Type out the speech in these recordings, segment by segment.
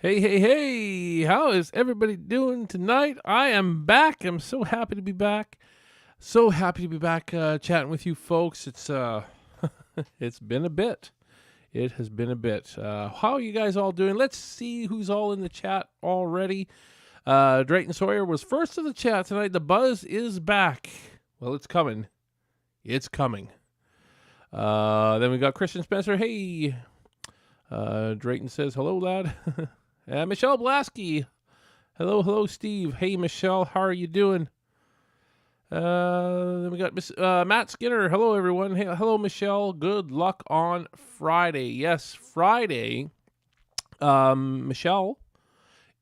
Hey, hey, hey, how is everybody doing tonight? I am back. I'm so happy to be back. So happy to be back chatting with you folks. It's it's been a bit. It has been a bit. How are you guys all doing? Let's see who's all in the chat already. Drayton Sawyer was first to the chat tonight. The buzz is back. Well, it's coming. It's coming. Then we got Christian Spencer. Hey. Drayton says, hello, lad. Michelle Blasky. Hello, Steve. Hey, Michelle, how are you doing? Then we got Matt Skinner. Hello, everyone. Hey, hello, Michelle. Good luck on Friday. Yes, Friday. Michelle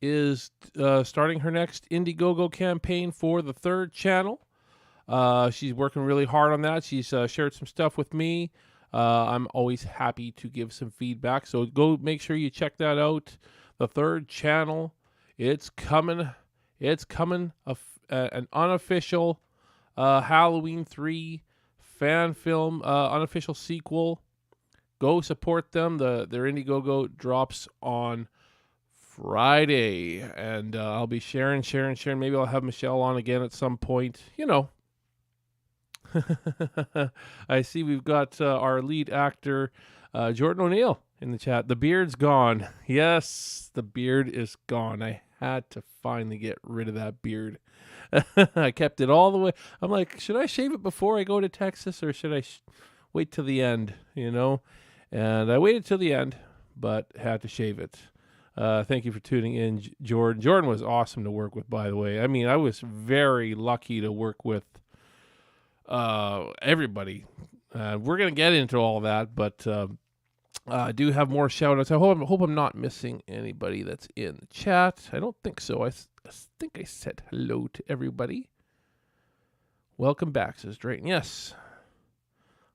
is starting her next Indiegogo campaign for the third channel. She's working really hard on that. She's shared some stuff with me. I'm always happy to give some feedback. So go make sure you check that out. The third channel. It's coming. It's coming. An unofficial Halloween 3 fan film, unofficial sequel. Go support them. Their Indiegogo drops on Friday. And I'll be sharing. Maybe I'll have Michelle on again at some point. You know. I see we've got our lead actor, Jordan O'Neill, in the chat. The beard's gone. Yes, the beard is gone. I had to finally get rid of that beard. I kept it all the way. I'm like, should I shave it before I go to Texas or should I wait till the end, you know? And I waited till the end, but had to shave it. Thank you for tuning in, Jordan. Jordan was awesome to work with, by the way. I mean, I was very lucky to work with everybody. We're gonna get into all that, but I do have more shout outs. I hope I'm not missing anybody that's in the chat. I don't think so. I think I said hello to everybody. Welcome back, says Drayton. Yes,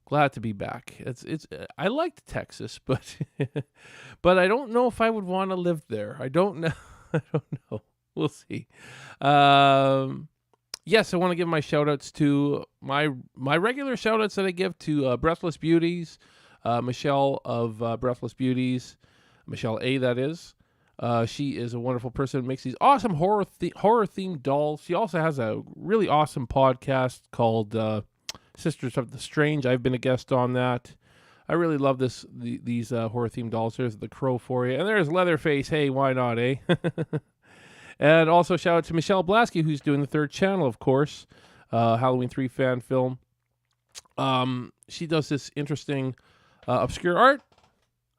glad to be back. It's I liked Texas, but but I don't know if I would want to live there. I don't know. I don't know. We'll see. Yes, I want to give my shout-outs to my regular shout-outs that I give to Breathless Beauties, Michelle of Breathless Beauties, Michelle A, that is. She is a wonderful person, makes these awesome horror-themed dolls. She also has a really awesome podcast called Sisters of the Strange. I've been a guest on that. I really love these horror-themed dolls. There's the Crow for you. And there's Leatherface. Hey, why not, eh? And also shout out to Michelle Blasky, who's doing the third channel, of course, Halloween 3 fan film. She does this interesting obscure art,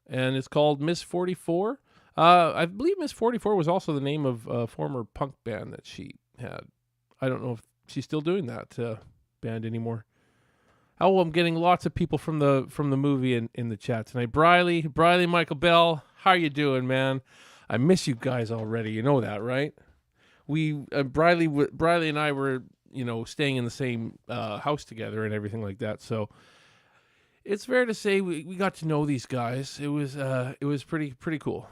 and it's called Miss 44. I believe Miss 44 was also the name of a former punk band that she had. I don't know if she's still doing that band anymore. Oh, I'm getting lots of people from the movie in the chat tonight. Briley, Michael Bell, how are you doing, man? I miss you guys already. You know that, right? We Briley and I were, staying in the same house together and everything like that. So it's fair to say we got to know these guys. It was pretty cool.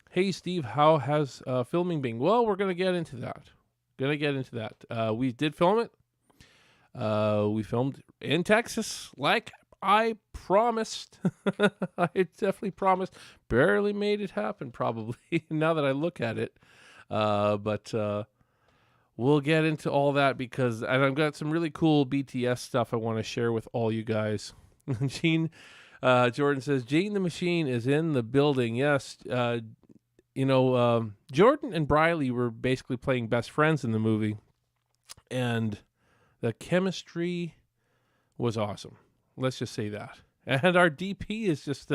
Hey Steve, how has filming been? Well, we're gonna get into that. We did film it. We filmed in Texas, like I promised. I definitely promised. Barely made it happen, probably, now that I look at it. But we'll get into all that and I've got some really cool BTS stuff I want to share with all you guys. Jordan says, Gene the Machine is in the building. Yes. Jordan and Briley were basically playing best friends in the movie. And the chemistry was awesome. Let's just say that. And our DP is just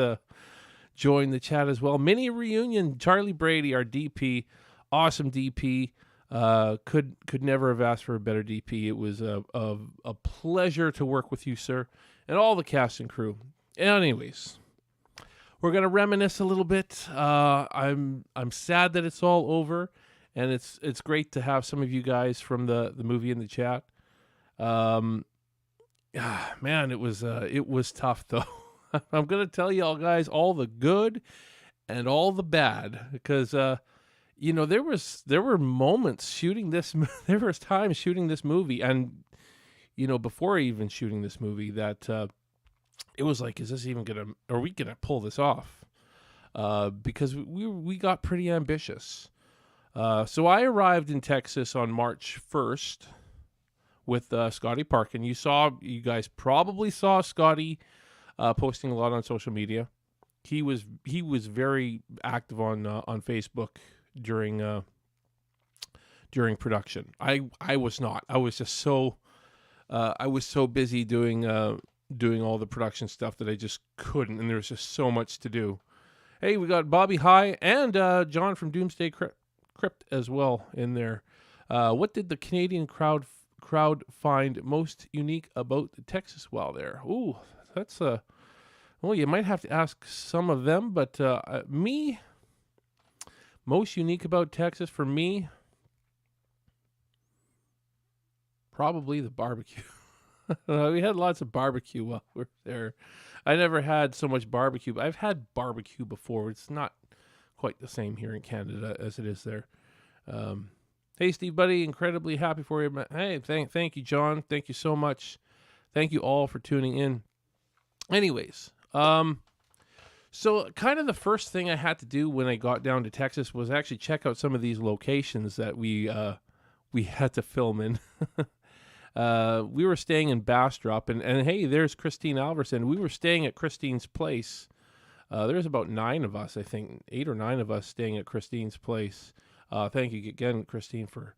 joined the chat as well. Mini reunion, Charlie Brady, our DP, awesome DP. Could never have asked for a better DP. It was a pleasure to work with you, sir, and all the cast and crew. Anyways, we're gonna reminisce a little bit. I'm sad that it's all over, and it's great to have some of you guys from the movie in the chat. Man, it was tough though. I'm gonna tell y'all guys all the good and all the bad because there were moments shooting this. There was times shooting this movie, and before even shooting this movie, that it was like, is this even are we gonna pull this off? because we got pretty ambitious. So I arrived in Texas on March 1st with Scotty Parkin. You guys probably saw Scotty posting a lot on social media. He was very active on Facebook during production. I was not. I was just so busy doing all the production stuff that I just couldn't, and there was just so much to do. Hey, we got Bobby High and John from Doomsday Crypt as well in there. What did the Canadian crowd find most unique about Texas while there? Ooh, that's well, you might have to ask some of them, but me, most unique about Texas for me, probably the barbecue. We had lots of barbecue while we were there. I never had so much barbecue. I've had barbecue before. It's not quite the same here in Canada as it is there. Hey, Steve, buddy, incredibly happy for you. Hey, thank you, John. Thank you so much. Thank you all for tuning in. Anyways, so kind of the first thing I had to do when I got down to Texas was actually check out some of these locations that we had to film in. We were staying in Bastrop, and hey, there's Christine Alverson. We were staying at Christine's place. There's about 9 of us, I think, 8 or 9 of us staying at Christine's place. Thank you again, Christine, for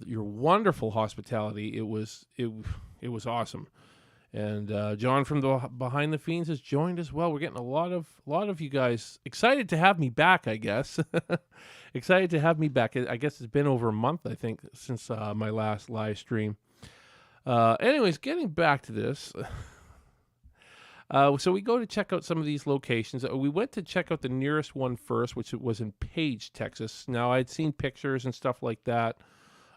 your wonderful hospitality. It was awesome. And John from the Behind the Fiends has joined as well. We're getting a lot of you guys excited to have me back, I guess. Excited to have me back. I guess it's been over a month, I think, since my last live stream. Anyways, getting back to this. So we go to check out some of these locations. We went to check out the nearest one first, which was in Page, Texas. Now, I'd seen pictures and stuff like that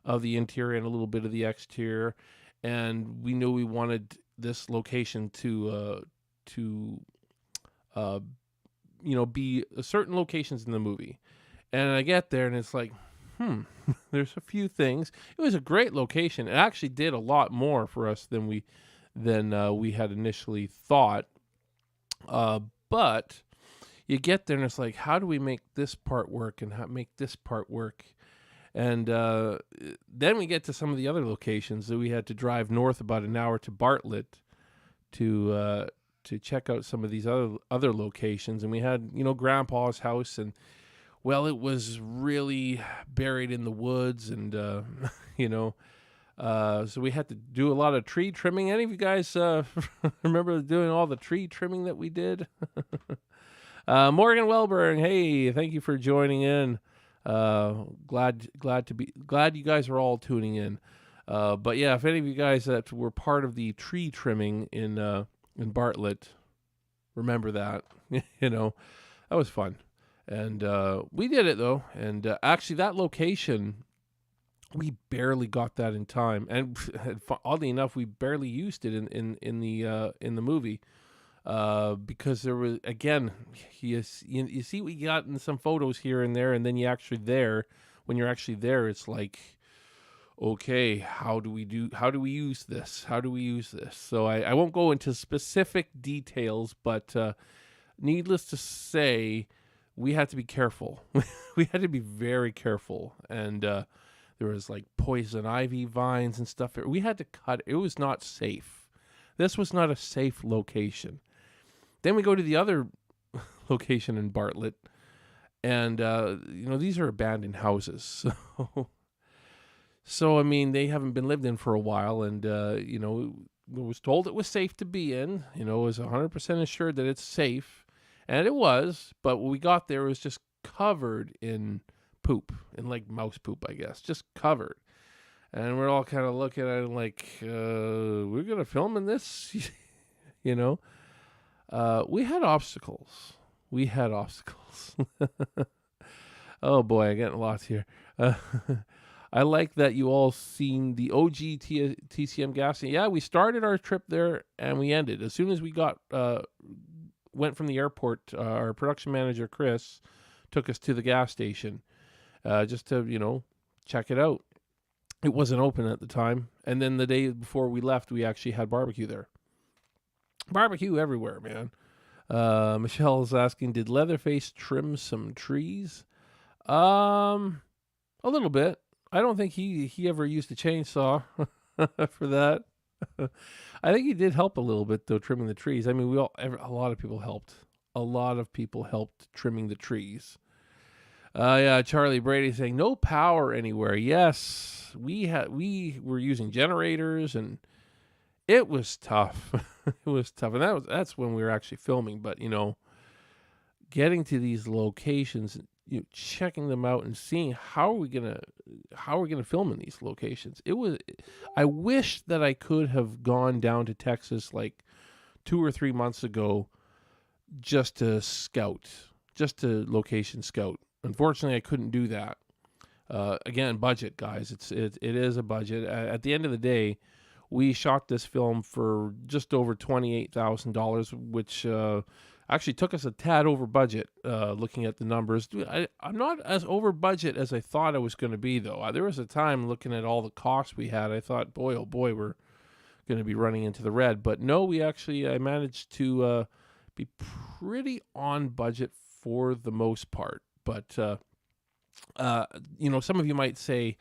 of the interior and a little bit of the exterior, and we knew we wanted this location to be certain locations in the movie. And I get there, and it's like, there's a few things. It was a great location. It actually did a lot more for us than we had initially thought. But you get there, and it's like, how do we make this part work and how make this part work? And then we get to some of the other locations that we had to drive north about an hour to Bartlett to check out some of these other locations. And we had, Grandpa's house, and well, it was really buried in the woods, and so we had to do a lot of tree trimming. Any of you guys remember doing all the tree trimming that we did? Morgan Welburn, hey, thank you for joining in. Glad you guys are all tuning in. But yeah, if any of you guys that were part of the tree trimming in Bartlett, remember that. That was fun. And we did it though. And actually that location, we barely got that in time. And oddly enough, we barely used it in the movie. Because there was, again, you see we got in some photos here and there, and then when you're actually there, it's like, okay, how do we use this? So I won't go into specific details, but needless to say, we had to be careful. We had to be very careful. And there was like poison ivy vines and stuff. We had to cut. It was not safe. This was not a safe location. Then we go to the other location in Bartlett, and these are abandoned houses. So I mean, they haven't been lived in for a while, and we was told it was safe to be in. It was 100% assured that it's safe, and it was. But when we got there, it was just covered in poop, in like mouse poop, I guess, just covered. And we're all kind of looking at it like, we're gonna film in this, We had obstacles. Oh boy, I'm getting lost here. I like that you all seen the OG TCM gas station. Yeah, we started our trip there and we ended. As soon as we went from the airport, our production manager, Chris, took us to the gas station just to, check it out. It wasn't open at the time. And then the day before we left, we actually had barbecue there. Barbecue everywhere, man. Michelle is asking, did Leatherface trim some trees? A little bit. I don't think he ever used a chainsaw for that. I think he did help a little bit though, trimming the trees. I mean, a lot of people helped. A lot of people helped trimming the trees. Yeah, Charlie Brady saying no power anywhere. Yes, we were using generators and it was tough. It was tough, and that's when we were actually filming. But getting to these locations, checking them out and seeing how are we gonna film in these locations. I wish that I could have gone down to Texas like 2 or 3 months ago just to scout, just to location scout. Unfortunately, I couldn't do that. Again, budget, guys. It is a budget. At the end of the day, we shot this film for just over $28,000, which actually took us a tad over budget. Looking at the numbers, I'm not as over budget as I thought I was going to be, though. There was a time looking at all the costs we had, I thought, boy, oh boy, we're going to be running into the red. But no, I managed to be pretty on budget for the most part. But some of you might say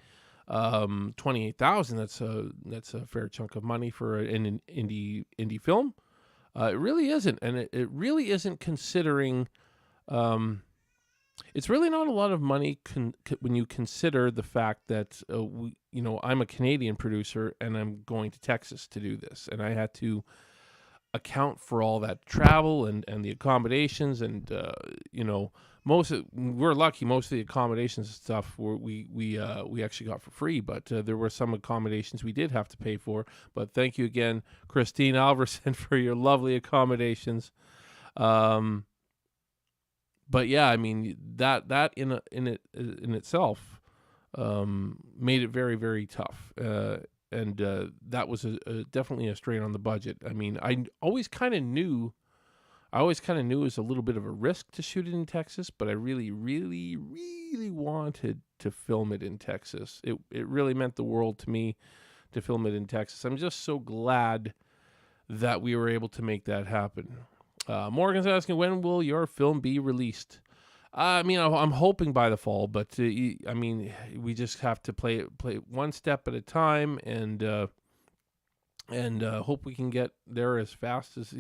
28,000. That's a fair chunk of money for an indie film. It really isn't, and it really isn't considering. It's really not a lot of money when you consider the fact that I'm a Canadian producer and I'm going to Texas to do this, and I had to account for all that travel and the accommodations and we're lucky. Most of the accommodations and stuff we actually got for free, but there were some accommodations we did have to pay for. But thank you again, Christine Alverson, for your lovely accommodations. But yeah, I mean that in itself made it very, very tough. And that was definitely a strain on the budget. I mean, I always kind of knew it was a little bit of a risk to shoot it in Texas, but I really, really, really wanted to film it in Texas. It really meant the world to me to film it in Texas. I'm just so glad that we were able to make that happen. Morgan's asking, when will your film be released? I mean, I'm hoping by the fall, but I mean, we just have to play one step at a time, and hope we can get there as fast as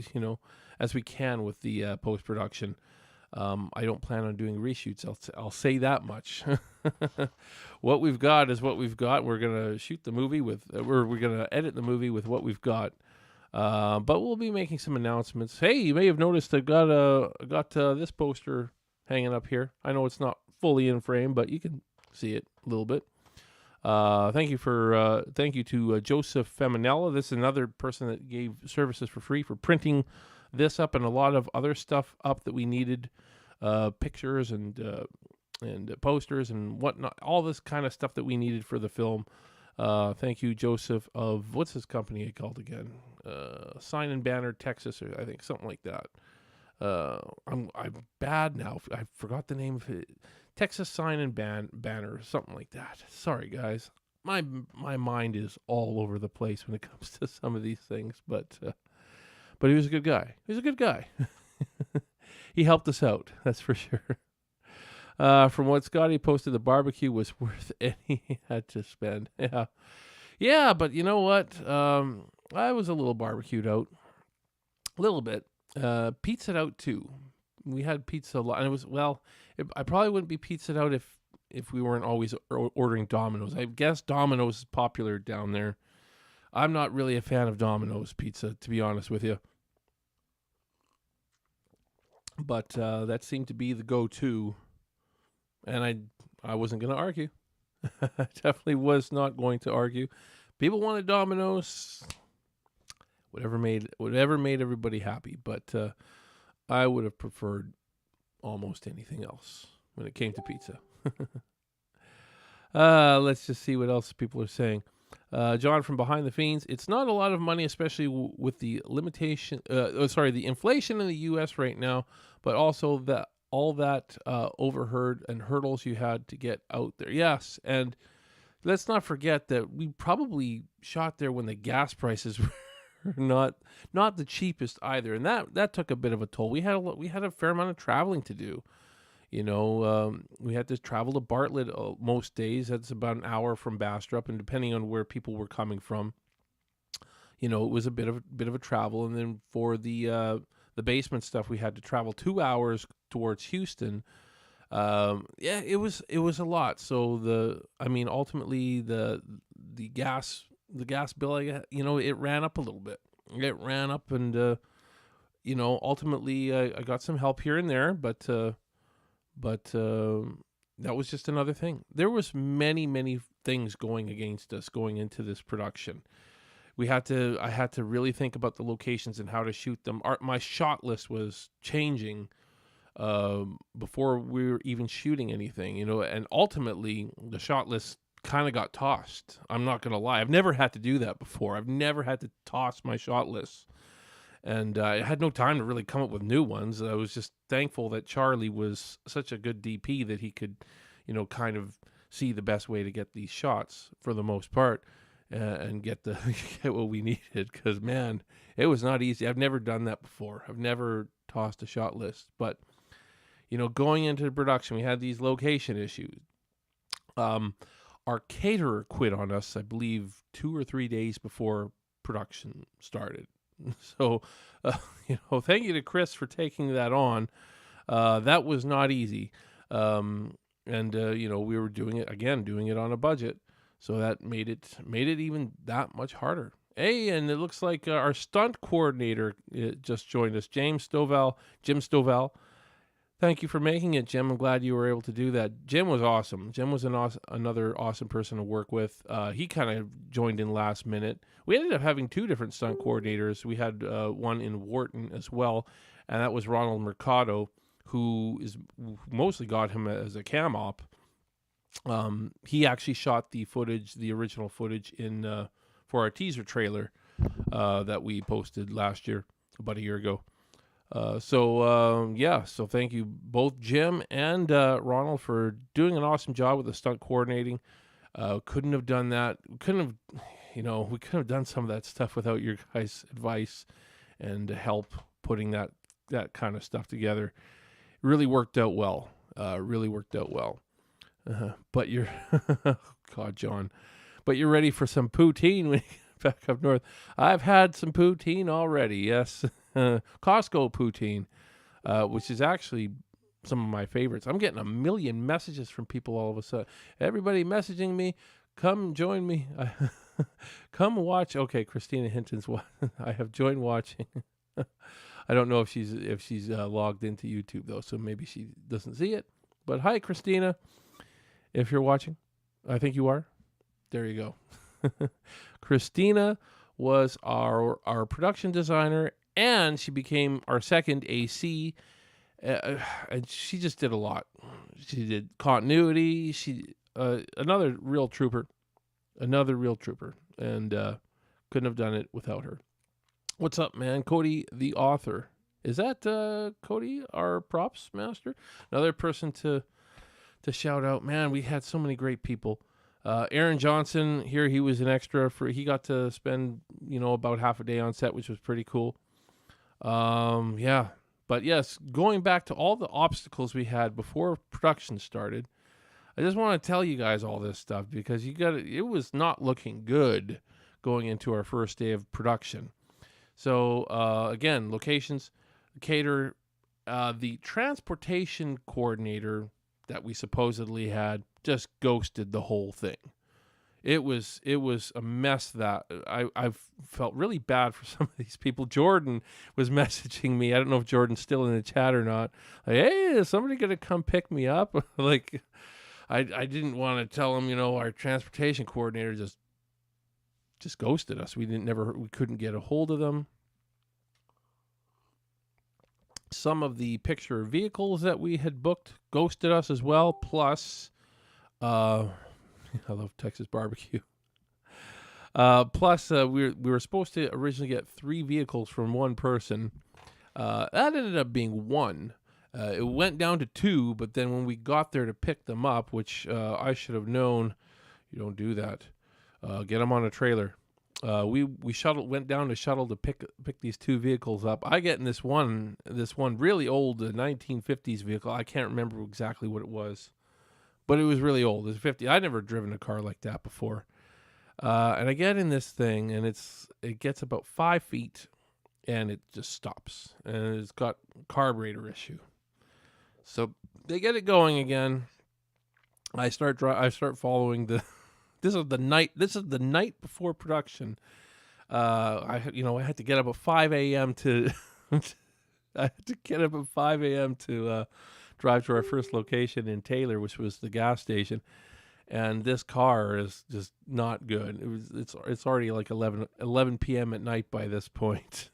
we can with the post production. I don't plan on doing reshoots. I'll say that much. What we've got is what we've got. We're gonna shoot the movie with, we're gonna edit the movie with what we've got. But we'll be making some announcements. Hey, you may have noticed I got this poster hanging up here. I know it's not fully in frame, but you can see it a little bit. Thank you to Joseph Feminella. This is another person that gave services for free for printing this up and a lot of other stuff up that we needed, pictures and posters and whatnot, all this kind of stuff that we needed for the film. Thank you, Joseph, of what's his company called again? Sign and Banner Texas, or I think something like that. I'm bad now. I forgot the name of it. Texas Sign and Banner, something like that. Sorry, guys. My mind is all over the place when it comes to some of these things, but he was a good guy. He was a good guy. He helped us out, that's for sure. From what Scotty posted, the barbecue was worth any he had to spend. Yeah, but you know what? I was a little barbecued out, a little bit. Pizzaed out too. We had pizza a lot, and it was I probably wouldn't be pizzaed out if we weren't always ordering Domino's. I guess Domino's is popular down there. I'm not really a fan of Domino's pizza, to be honest with you. But that seemed to be the go-to, and I wasn't going to argue. I definitely was not going to argue. People wanted Domino's. Whatever made everybody happy, but I would have preferred almost anything else when it came to pizza. Let's just see what else people are saying. John from Behind the Fiends. It's not a lot of money, especially with the the inflation in the U.S. right now, but also all that overheard and hurdles you had to get out there. Yes, and let's not forget that we probably shot there when the gas prices not the cheapest either, and that took a bit of a toll. We had a fair amount of traveling to do. We had to travel to Bartlett most days. That's about an hour from Bastrop, and depending on where people were coming from, it was a bit of a travel. And then for the basement stuff, we had to travel 2 hours towards Houston. It was a lot. So ultimately the gas bill, it ran up a little bit. It ran up, and ultimately I got some help here and there, but that was just another thing. There was many things going against us going into this production. I had to really think about the locations and how to shoot them. My shot list was changing before we were even shooting anything, and ultimately the shot list kind of got tossed. I'm not gonna lie, I've never had to do that before. I've never had to toss my shot list, and I had no time to really come up with new ones. I was just thankful that Charlie was such a good DP that he could, kind of see the best way to get these shots for the most part, and get what we needed. Because man, it was not easy. I've never done that before. I've never tossed a shot list, but going into the production, we had these location issues. Our caterer quit on us, I believe, 2 or 3 days before production started. So, thank you to Chris for taking that on. That was not easy. We were doing it on a budget. So that made it even that much harder. Hey, and it looks like our stunt coordinator just joined us, Jim Stovall. Thank you for making it, Jim. I'm glad you were able to do that. Jim was awesome. Jim was another awesome person to work with. He kind of joined in last minute. We ended up having 2 different stunt coordinators. We had one in Wharton as well, and that was Ronald Mercado, who mostly got him as a cam op. He actually shot the original footage for our teaser trailer that we posted last year, about a year ago. So thank you both, Jim and Ronald, for doing an awesome job with the stunt coordinating. Couldn't have done that. We couldn't have done some of that stuff without your guys' advice and help putting that kind of stuff together. It really worked out well. But you're, God, John, but you're ready for some poutine when you get back up north. I've had some poutine already. Yes. Costco poutine, which is actually some of my favorites. I'm getting a million messages from people all of a sudden. Everybody messaging me, come join me. Come watch. Okay, Christina Hinton's. I have joined watching. I don't know if she's logged into YouTube though, so maybe she doesn't see it. But hi, Christina, if you're watching, I think you are. There you go. Christina was our production designer, and she became our second AC, and she just did a lot. She did continuity. She another real trooper, and couldn't have done it without her. What's up, man? Cody, the author. Is that Cody, our props master? Another person to shout out. Man, we had so many great people. Aaron Johnson here, he was an extra. He got to spend, about half a day on set, which was pretty cool. Yeah. But yes, going back to all the obstacles we had before production started, I just want to tell you guys all this stuff because it was not looking good going into our first day of production. So, again, locations, caterer, the transportation coordinator that we supposedly had just ghosted the whole thing. It was a mess. That I've felt really bad for some of these people. Jordan was messaging me. I don't know if Jordan's still in the chat or not. Like, hey, is somebody gonna come pick me up? Like, I didn't want to tell him. Our transportation coordinator just ghosted us. We couldn't get a hold of them. Some of the picture vehicles that we had booked ghosted us as well. Plus, I love Texas barbecue. Plus, we were supposed to originally get 3 vehicles from one person. That ended up being 1. It went down to 2, but then when we got there to pick them up, which I should have known, you don't do that. Get them on a trailer. we went down to shuttle to pick these two vehicles up. I get in this one really old 1950s vehicle. I can't remember exactly what it was, but it was really old. It was 50. I'd never driven a car like that before. And I get in this thing, and it gets about 5 feet, and it just stops, and it's got carburetor issue. So they get it going again. I start following the. This is the night before production. I had to get up at 5 a.m. to. I had to get up at 5 a.m. to drive to our first location in Taylor, which was the gas station. And this car is just not good. It's already like 11 p.m. at night by this point.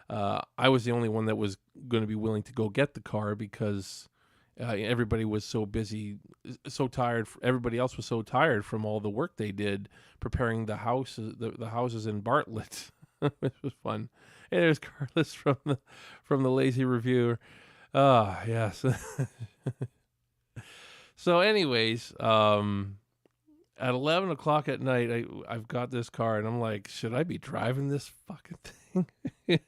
I was the only one that was going to be willing to go get the car because everybody was so busy, so tired. Everybody else was so tired from all the work they did preparing the houses in Bartlett. It was fun. Hey, there's Carlos from the Lazy Reviewer. Ah, yes. So anyways, at 11 o'clock at night, I've got this car, and I'm like, should I be driving this fucking thing? I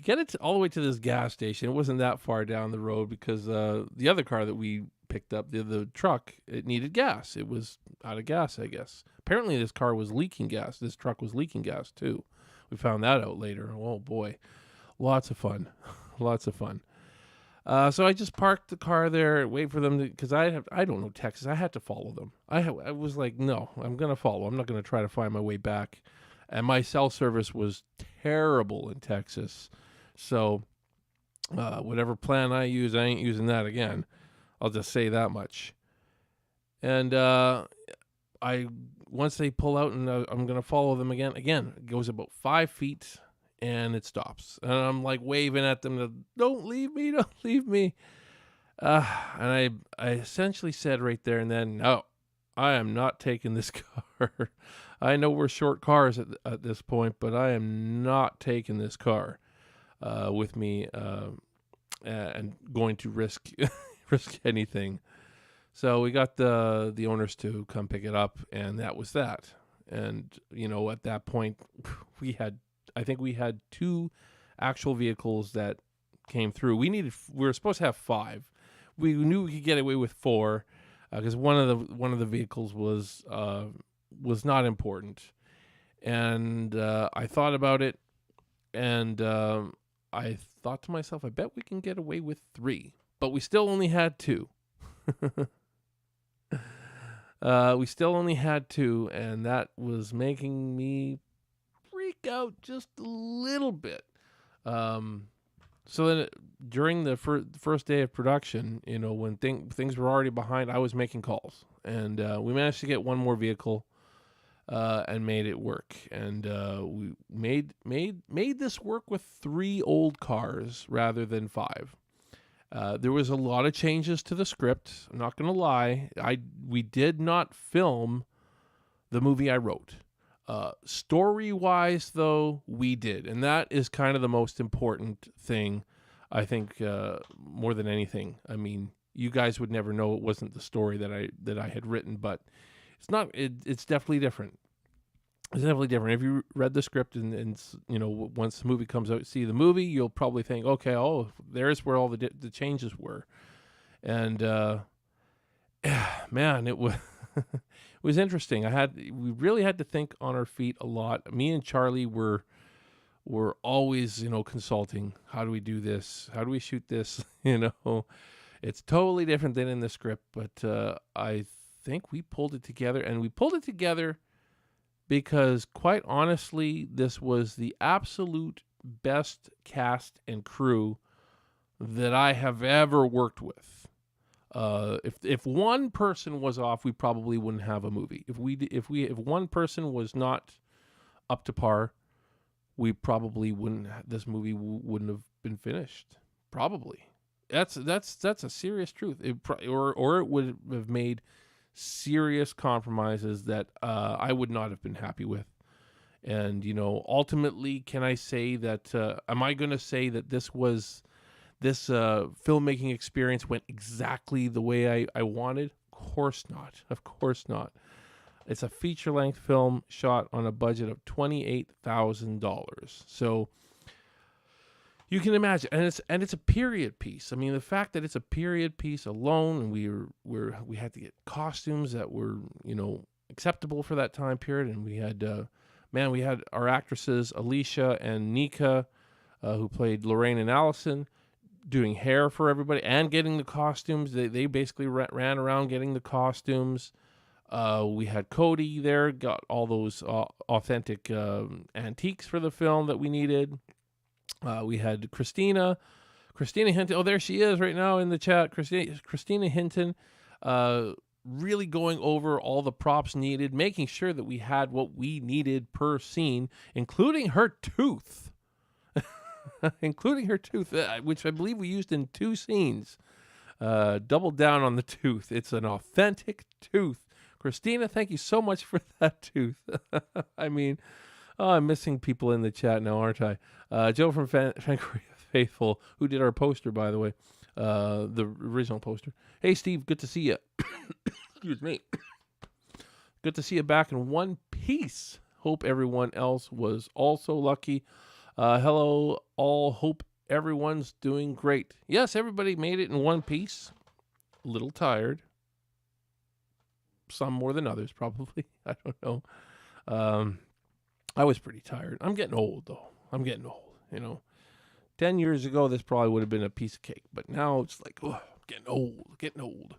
get it all the way to this gas station. It wasn't that far down the road because the other car that we picked up, the truck, it needed gas. It was out of gas, I guess. Apparently this car was leaking gas. This truck was leaking gas too. We found that out later. Oh boy. Lots of fun. Lots of fun. So I just parked the car there, wait for them to, because I don't know Texas. I had to follow them. I was like, no, I'm going to follow. I'm not going to try to find my way back. And my cell service was terrible in Texas. So whatever plan I use, I ain't using that again. I'll just say that much. And once they pull out and I'm going to follow them again, it goes about 5 feet and it stops. And I'm like waving at them to, don't leave me, don't leave me. And I essentially said right there and then, no, I am not taking this car. I know we're short cars at this point, but I am not taking this car with me and going to risk anything. So we got the owners to come pick it up, and that was that. And at that point, I think we had 2 actual vehicles that came through. We were supposed to have 5. We knew we could get away with 4 because one of the vehicles was not important. And I thought about it, and I thought to myself, I bet we can get away with 3, but we still only had 2. We still only had 2, and that was making me freak out just a little bit. So then during the first day of production, when things were already behind, I was making calls, and we managed to get 1 more vehicle and made it work. And we made this work with 3 old cars rather than 5. There was a lot of changes to the script. I'm not going to lie. We did not film the movie I wrote. Story-wise, though, we did. And that is kind of the most important thing, I think, more than anything. I mean, you guys would never know it wasn't the story that I had written, but it's not. It's definitely different. It's definitely different. If you read the script and once the movie comes out, see the movie, you'll probably think, okay, there's where all the changes were. And man, it was it was interesting. We really had to think on our feet a lot. Me and Charlie were always consulting. How do we do this? How do we shoot this? It's totally different than in the script, but I think we pulled it together, and we pulled it together because, quite honestly, this was the absolute best cast and crew that I have ever worked with. If one person was off, we probably wouldn't have a movie. If one person was not up to par, we probably wouldn't. This movie wouldn't have been finished. Probably. That's a serious truth. Or it would have made serious compromises that I would not have been happy with. And ultimately, can I say that? Am I going to say that this filmmaking experience went exactly the way I wanted? Of course not. It's a feature-length film shot on a budget of $28,000. So you can imagine, and it's a period piece. I mean, the fact that it's a period piece alone, and we had to get costumes that were acceptable for that time period, and we had we had our actresses Alicia and Nika, who played Lorraine and Allison, doing hair for everybody and getting the costumes. They basically ran around getting the costumes. We had Cody there, got all those authentic antiques for the film that we needed. We had Christina Hinton. Oh, there she is right now in the chat. Christina Hinton, really going over all the props needed, making sure that we had what we needed per scene, including her tooth. Including her tooth, which I believe we used in 2 scenes. Double down on the tooth. It's an authentic tooth. Christina, thank you so much for that tooth. I mean, I'm missing people in the chat now, aren't I? Joe from Fankoria Faithful, who did our poster, by the way, the original poster. Hey, Steve, good to see you. Excuse me. Good to see you back in one piece. Hope everyone else was also lucky. Hello, all. Hope everyone's doing great. Yes, everybody made it in one piece. A little tired. Some more than others, probably. I don't know. I was pretty tired. I'm getting old, though. I'm getting old, 10 years ago, this probably would have been a piece of cake. But now it's like, oh, I'm getting old.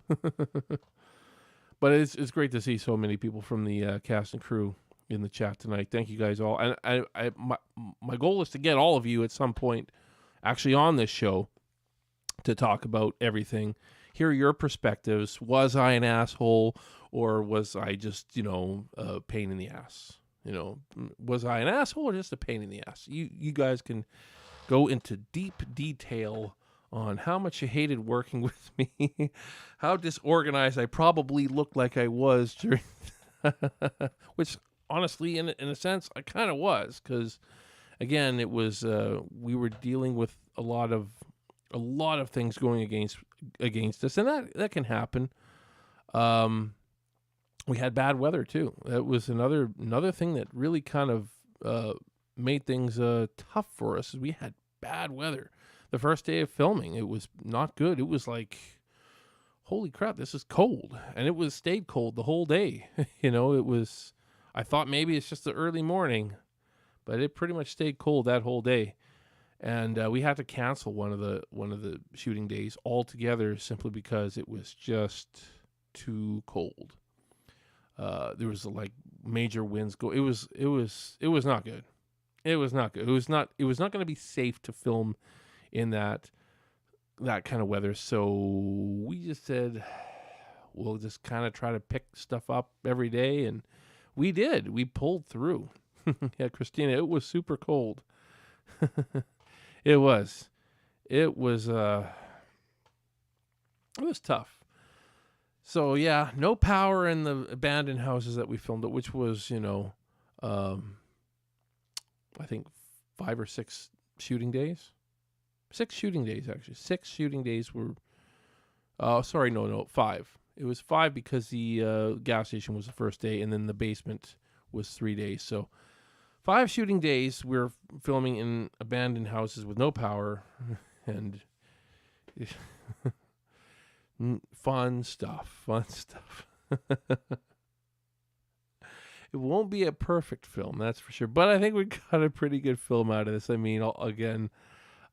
But it's great to see so many people from the cast and crew in the chat tonight. Thank you guys all. And my goal is to get all of you at some point actually on this show to talk about everything. Hear your perspectives. Was I an asshole, or was I just, a pain in the ass? Was I an asshole or just a pain in the ass? You guys can go into deep detail on how much you hated working with me, how disorganized I probably looked like I was during, which honestly, in a sense, I kind of was, because again, it was we were dealing with a lot of things going against us, and that can happen. We had bad weather too. That was another thing that really kind of made things tough for us. We had bad weather. The first day of filming, it was not good. It was like, holy crap, this is cold, and it stayed cold the whole day. It was. I thought maybe it's just the early morning, but it pretty much stayed cold that whole day, and we had to cancel one of the shooting days altogether simply because it was just too cold. There was like major winds go. It was not good. It was not good. It was not going to be safe to film in that kind of weather. So we just said we'll just kind of try to pick stuff up every day, and we did. We pulled through. Yeah, Christina, it was super cold. It was tough. So yeah, no power in the abandoned houses that we filmed at, which was, I think 5 or 6 shooting days. 6 shooting days, actually. 6 shooting days were, 5. It was 5 because the gas station was the first day, and then the basement was 3 days. So 5 shooting days, we're filming in abandoned houses with no power, and fun stuff. It won't be a perfect film, that's for sure. But I think we got a pretty good film out of this. I mean, again,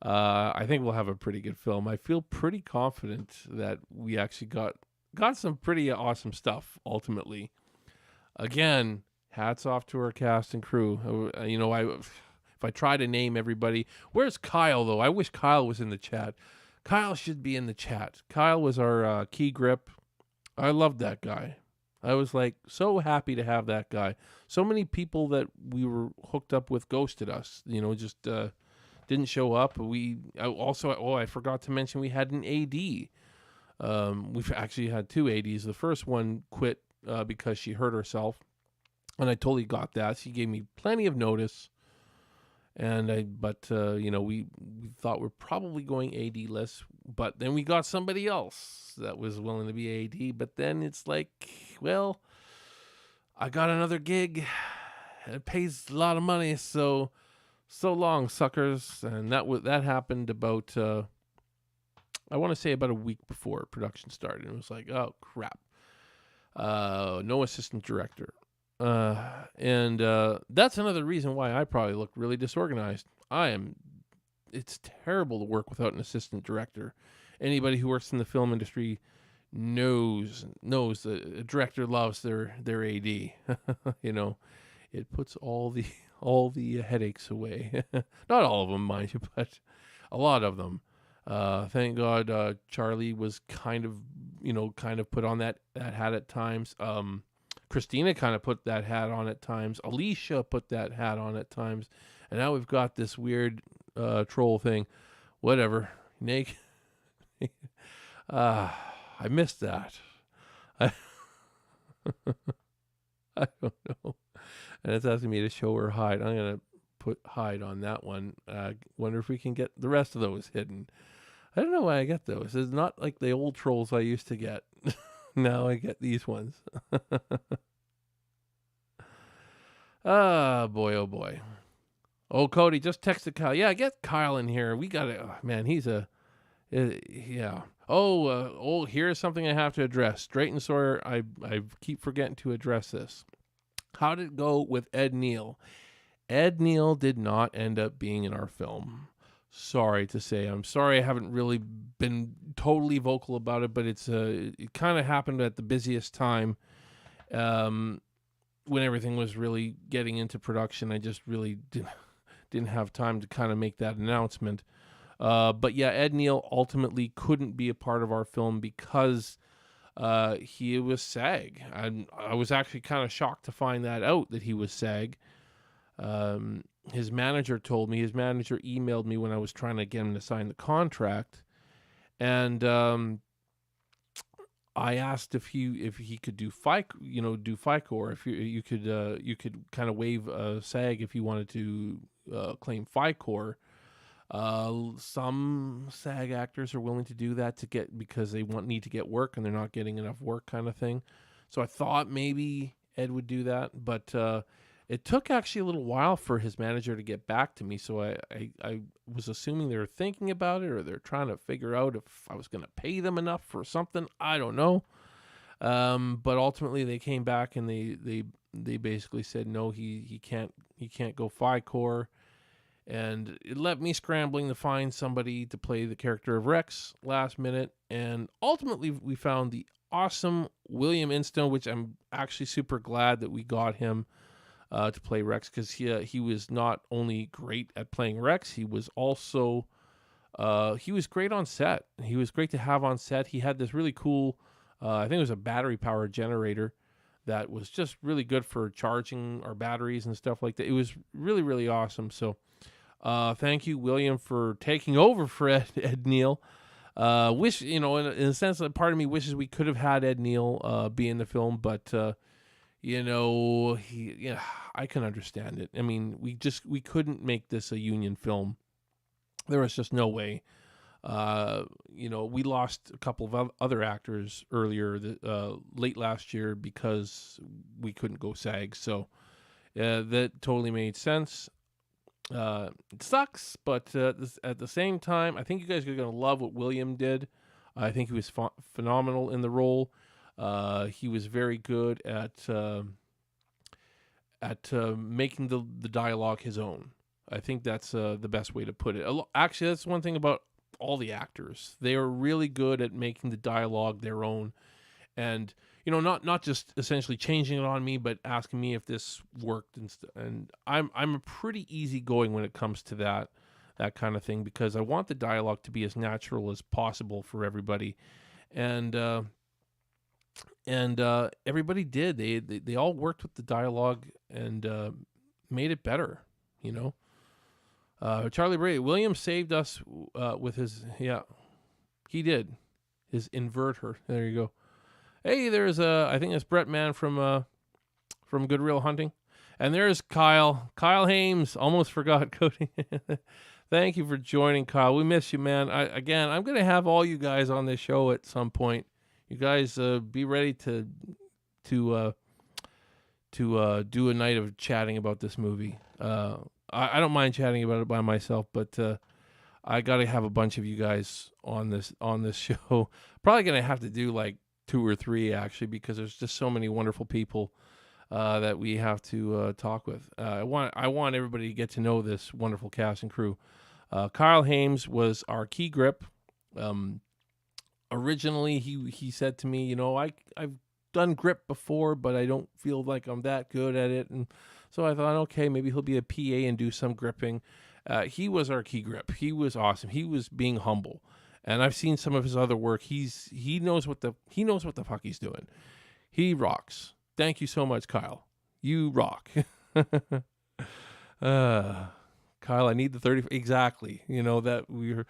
I think we'll have a pretty good film. I feel pretty confident that we actually got some pretty awesome stuff ultimately. Again, hats off to our cast and crew. If I try to name everybody, where's Kyle though? I wish Kyle was in the chat. Kyle should be in the chat. Kyle was our key grip. I loved that guy. I was like so happy to have that guy. So many people that we were hooked up with ghosted us. Just didn't show up. I forgot to mention we had an AD. We've actually had 2 ADs. The first one quit because she hurt herself, and I totally got that. She gave me plenty of notice, and we thought we're probably going AD-less, but then we got somebody else that was willing to be AD. But then it's like, well, I got another gig. It pays a lot of money, so long, suckers. And that happened about I want to say about a week before production started. It was like, oh crap, no assistant director, and that's another reason why I probably look really disorganized. It's terrible to work without an assistant director. Anybody who works in the film industry knows that a director loves their AD. You know, it puts all the headaches away. Not all of them, mind you, but a lot of them. Thank God, Charlie was kind of put on that hat at times. Christina kind of put that hat on at times. Alicia put that hat on at times. And now we've got this weird troll thing. Whatever. Naked. I missed that. I don't know. And it's asking me to show her hide. I'm going to put hide on that one. Wonder if we can get the rest of those hidden. I don't know why I get those. It's not like the old trolls I used to get. Now I get these ones. Ah, boy, oh boy. Oh, Cody, just texted Kyle. Yeah, get Kyle in here. We got to, man, he's yeah. Oh, here's something I have to address. Straight and Sawyer, I keep forgetting to address this. How did it go with Ed Neal? Ed Neal did not end up being in our film. Sorry to say. I'm sorry I haven't really been totally vocal about it, but it kind of happened at the busiest time when everything was really getting into production. I just really didn't have time to kind of make that announcement. But yeah, Ed Neal ultimately couldn't be a part of our film because he was SAG. I was actually kind of shocked to find that out, that he was SAG. His manager told me. His manager emailed me when I was trying to get him to sign the contract, and I asked if he could do FICO, or if you could kind of waive SAG if you wanted to claim FICO. Some SAG actors are willing to do that because they need to get work and they're not getting enough work, kind of thing. So I thought maybe Ed would do that, but it took actually a little while for his manager to get back to me. So I was assuming they were thinking about it, or they're trying to figure out if I was going to pay them enough for something. I don't know. But ultimately they came back and they basically said no, he can't go FICO. And it left me scrambling to find somebody to play the character of Rex last minute. And ultimately we found the awesome William Instone, which I'm actually super glad that we got him to play Rex, because he was not only great at playing Rex, he was also he was great on set. He was great to have on set. He had this really cool, I think it was a battery-powered generator that was just really good for charging our batteries and stuff like that. It was really, really awesome. So thank you, William, for taking over for Ed Neal. Wish, in a sense, that part of me wishes we could have had Ed Neal be in the film, but I can understand it. I mean, we couldn't make this a union film. There was just no way. We lost a couple of other actors earlier, late last year, because we couldn't go SAG. So that totally made sense. It sucks, but at the same time, I think you guys are going to love what William did. I think he was phenomenal in the role. He was very good at making the dialogue his own. I think that's the best way to put it. Actually, that's one thing about all the actors. They are really good at making the dialogue their own, and not just essentially changing it on me, but asking me if this worked. And I'm a pretty easygoing when it comes to that kind of thing, because I want the dialogue to be as natural as possible for everybody, and everybody did. They all worked with the dialogue and made it better. Charlie Brady, William saved us with his, he did, his inverter. There you go. Hey, there's I think it's Brett Mann from Good Real Hunting, and there's Kyle Hames. Almost forgot, Cody. Thank you for joining, Kyle. We miss you, man. I'm gonna have all you guys on this show at some point. You guys be ready to do a night of chatting about this movie. I don't mind chatting about it by myself, but I got to have a bunch of you guys on this show. Probably gonna have to do like 2 or 3 actually, because there's just so many wonderful people that we have to talk with. I want everybody to get to know this wonderful cast and crew. Kyle Hames was our key grip. Originally, he said to me, I've done grip before, but I don't feel like I'm that good at it, and so I thought, okay, maybe he'll be a PA and do some gripping. He was our key grip. He was awesome. He was being humble, and I've seen some of his other work. He knows what the fuck he's doing. He rocks. Thank you so much, Kyle. You rock. Kyle, I need the 30 exactly. That we're.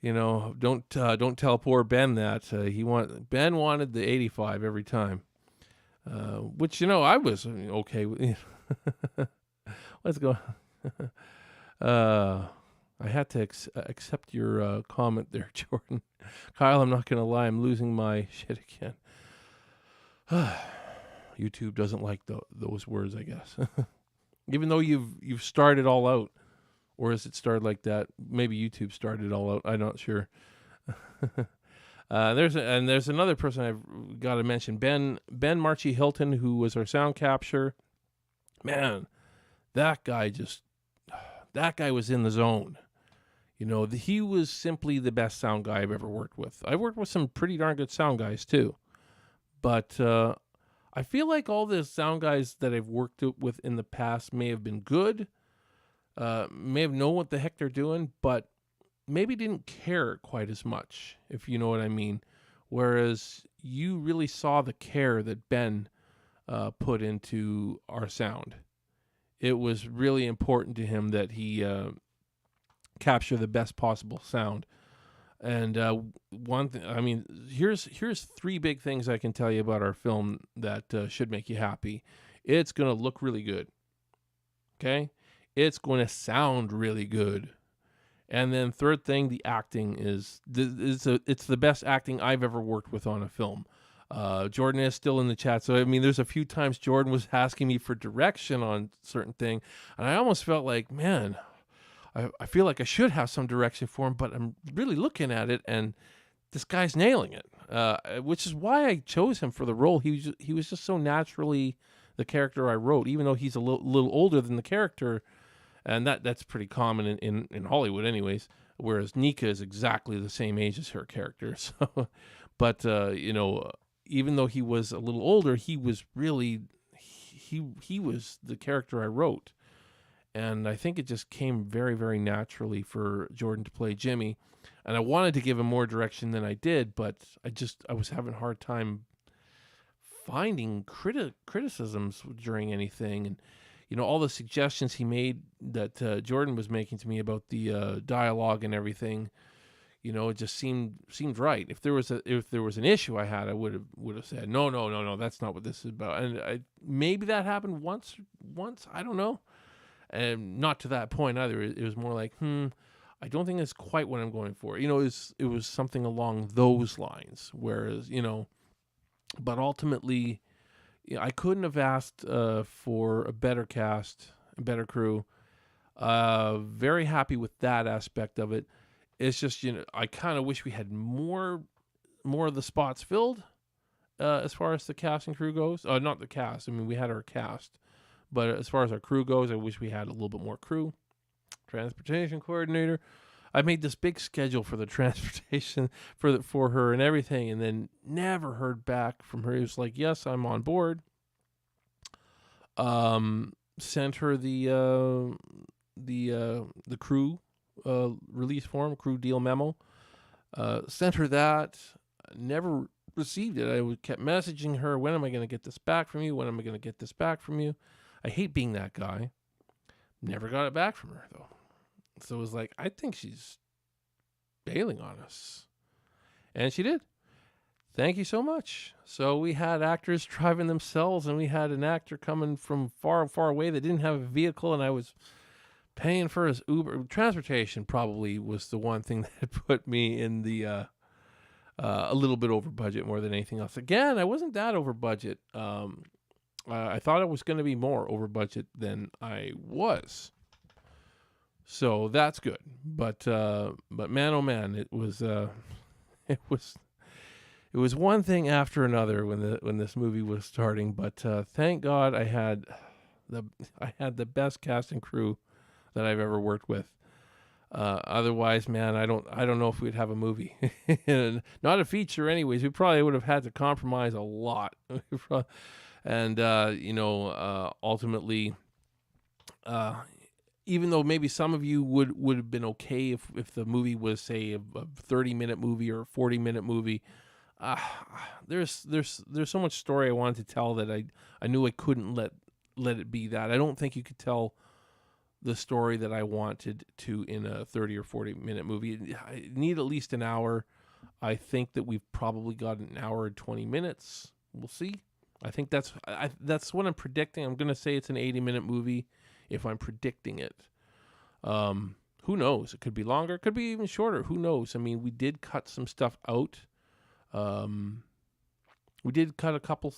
Don't tell poor Ben that Ben wanted the 85 every time, which I was okay with. Let's go. I had to accept your comment there, Jordan. Kyle, I'm not gonna lie, I'm losing my shit again. YouTube doesn't like those words, I guess. Even though you've started all out. Or has it started like that? Maybe YouTube started it all out. I'm not sure. There's another person I've got to mention. Ben Marchie Hilton, who was our sound capture. Man, that guy was in the zone. He was simply the best sound guy I've ever worked with. I worked with some pretty darn good sound guys too. But I feel like all the sound guys that I've worked with in the past may have been good. May have known what the heck they're doing, but maybe didn't care quite as much, if you know what I mean. Whereas you really saw the care that Ben put into our sound. It was really important to him that he capture the best possible sound. And one thing, I mean, here's 3 big things I can tell you about our film that should make you happy. It's gonna look really good. Okay. It's going to sound really good. And then third thing, the acting it's the best acting I've ever worked with on a film. Jordan is still in the chat. So, I mean, there's a few times Jordan was asking me for direction on certain thing. And I almost felt like, man, I feel like I should have some direction for him, but I'm really looking at it and this guy's nailing it. Which is why I chose him for the role. He was just so naturally the character I wrote, even though he's a little older than the character. And that's pretty common in Hollywood anyways, whereas Nika is exactly the same age as her character. So, but, even though he was a little older, he was really, he was the character I wrote. And I think it just came very, very naturally for Jordan to play Jimmy. And I wanted to give him more direction than I did, but I was having a hard time finding criticisms during anything. And, all the suggestions he made that Jordan was making to me about the dialogue and everything, it just seemed right. If there was an issue I had, I would have said no, that's not what this is about. And maybe that happened once, I don't know, and not to that point either. It was more like, I don't think it's quite what I'm going for. It was something along those lines. Whereas but ultimately, I couldn't have asked for a better cast, a better crew. Very happy with that aspect of it. It's just, I kind of wish we had more of the spots filled as far as the cast and crew goes. Not the cast. I mean, we had our cast. But as far as our crew goes, I wish we had a little bit more crew. Transportation coordinator. I made this big schedule for the transportation for her and everything, and then never heard back from her. It was like, yes, I'm on board. Sent her the crew release form, crew deal memo. Sent her that. Never received it. I kept messaging her. When am I going to get this back from you? When am I going to get this back from you? I hate being that guy. Never got it back from her though. So it was like, I think she's bailing on us. And she did. Thank you so much. So we had actors driving themselves, and we had an actor coming from far, far away that didn't have a vehicle, and I was paying for his Uber. Transportation probably was the one thing that put me in the a little bit over budget more than anything else. Again, I wasn't that over budget. I thought it was going to be more over budget than I was. So that's good. But man, oh man, it was it was it was one thing after another when this movie was starting. But thank God the I had the best cast and crew that I've ever worked with. Otherwise, man, I don't know if we'd have a movie, not a feature. Anyways, we probably would have had to compromise a lot, and ultimately, even though maybe some of you would have been okay if the movie was, say, a 30-minute movie or a 40-minute movie. There's so much story I wanted to tell that I knew I couldn't let it be that. I don't think you could tell the story that I wanted to in a 30 or 40-minute movie. I need at least an hour. I think that we've probably got an hour and 20 minutes. We'll see. I think that's what I'm predicting. I'm going to say it's an 80-minute movie if I'm predicting it. Who knows? It could be longer. It could be even shorter. Who knows? I mean, we did cut some stuff out. We did cut a couple.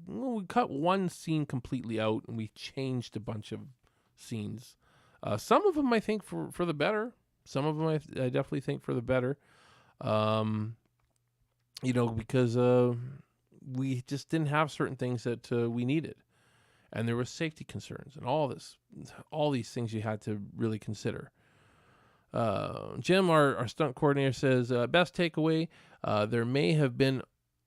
We cut one scene completely out, and we changed a bunch of scenes. Some of them I think for the better. Some of them I definitely think for the better. Because we just didn't have certain things that we needed, and there was safety concerns and all these things you had to really consider. Jim, our stunt coordinator, says best takeaway: there may have been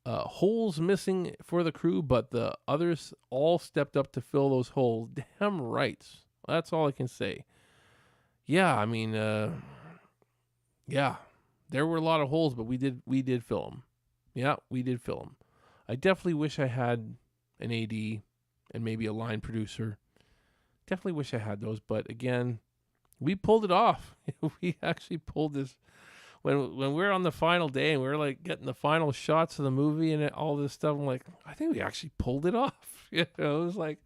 holes missing for the crew, but the others all stepped up to fill those holes. Damn right. That's all I can say. Yeah, I mean, yeah, there were a lot of holes, but we did fill them. Yeah, we did fill them. I definitely wish I had an AD and maybe a line producer. Definitely wish I had those, but again, we pulled it off. We actually pulled this when we were on the final day and we were like getting the final shots of the movie and all this stuff. I'm like, I think we actually pulled it off. It was like,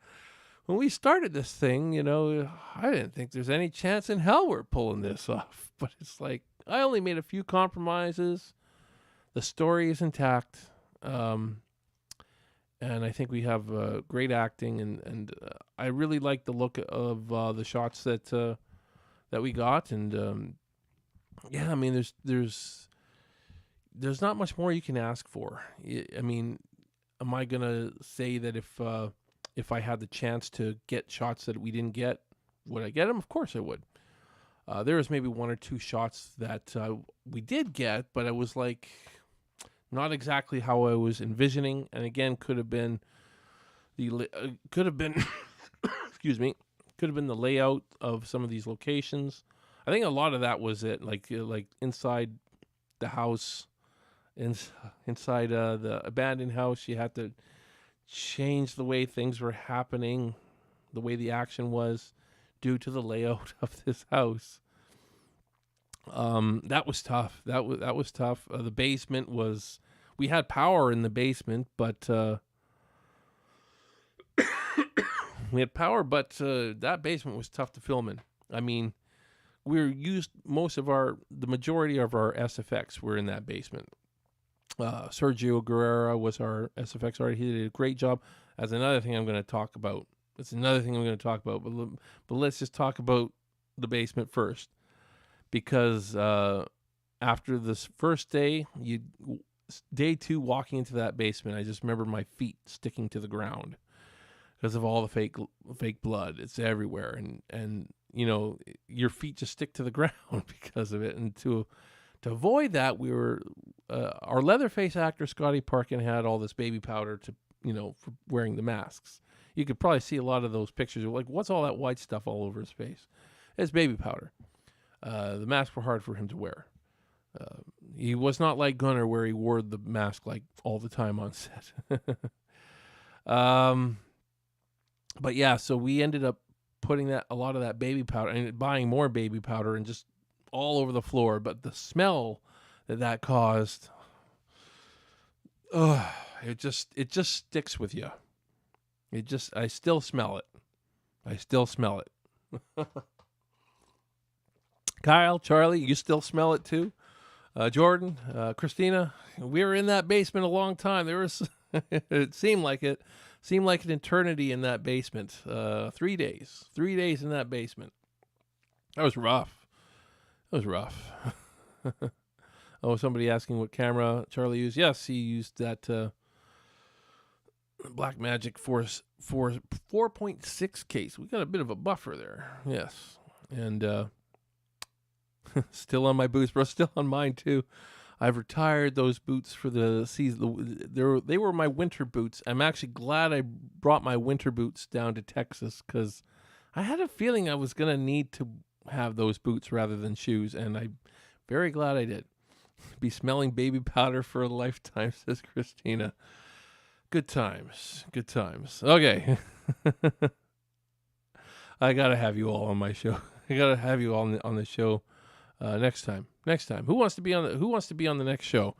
when we started this thing, I didn't think there's any chance in hell we're pulling this off. But it's like, I only made a few compromises. The story is intact. And I think we have great acting. And I really like the look of the shots that we got. And yeah, I mean, there's not much more you can ask for. I mean, am I going to say that if I had the chance to get shots that we didn't get, would I get them? Of course I would. There was maybe one or two shots that we did get, but it was like not exactly how I was envisioning. And again, could have been excuse me, could have been the layout of some of these locations. I think a lot of that was it, like inside the house, inside the abandoned house, you had to change the way things were happening, the way the action was, due to the layout of this house. That was tough. That was tough. The basement was. We had power in the basement, but we had power, but that basement was tough to film in. I mean, the majority of our SFX were in that basement. Sergio Guerrera was our SFX artist. He did a great job. That's another thing I'm going to talk about. But let's just talk about the basement first, because after this first day, day 2 walking into that basement, I just remember my feet sticking to the ground because of all the fake blood. It's everywhere, and your feet just stick to the ground because of it. And to avoid that, we were our Leatherface actor Scotty Parkin had all this baby powder for wearing the masks. You could probably see a lot of those pictures. Like, what's all that white stuff all over his face? It's baby powder. The masks were hard for him to wear. He was not like Gunnar, where he wore the mask like all the time on set. But yeah, so we ended up putting a lot of that baby powder and buying more baby powder and just all over the floor. But the smell that caused, it just sticks with you. I still smell it. Kyle, Charlie, you still smell it too? Jordan, Christina, we were in that basement a long time. There was, it seemed like it. Seemed like an eternity in that basement. 3 days. 3 days in that basement. That was rough. That was rough. Oh, somebody asking what camera Charlie used. Yes, he used that Blackmagic 4.6 case. We got a bit of a buffer there. Yes. And still on my boots, bro. Still on mine, too. I've retired those boots for the season. They were my winter boots. I'm actually glad I brought my winter boots down to Texas because I had a feeling I was going to need to have those boots rather than shoes, and I'm very glad I did. Be smelling baby powder for a lifetime, says Christina. Good times. Good times. Okay. I got to have you all on my show. I got to have you all on the show next time. Next time. Who wants to be on the next show?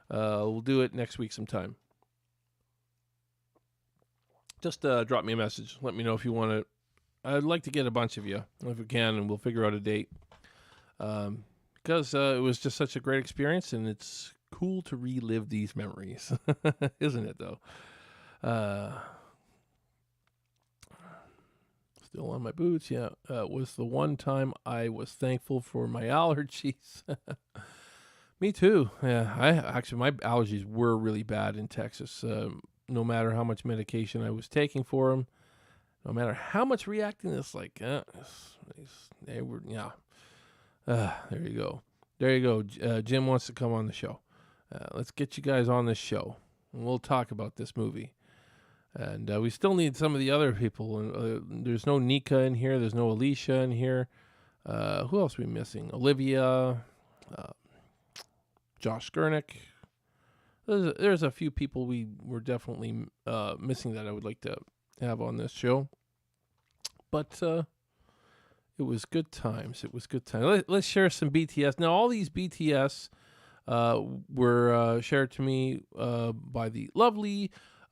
We'll do it next week sometime. Just drop me a message. Let me know if you want to. I'd like to get a bunch of you if we can, and we'll figure out a date. Because it was just such a great experience, and it's cool to relive these memories, isn't it? Though. Still on my boots, yeah. Was the one time I was thankful for my allergies. Me too. Yeah, my allergies were really bad in Texas. No matter how much medication I was taking for them, no matter how much reacting, it's like they were. Yeah. There you go. There you go. Jim wants to come on the show. Let's get you guys on this show, and we'll talk about this movie. And we still need some of the other people. There's no Nika in here. There's no Alicia in here. Who else are we missing? Olivia, Josh Skurnick. There's a few people we were definitely missing that I would like to have on this show. But it was good times. It was good times. Let's share some BTS. Now, all these BTS were shared to me by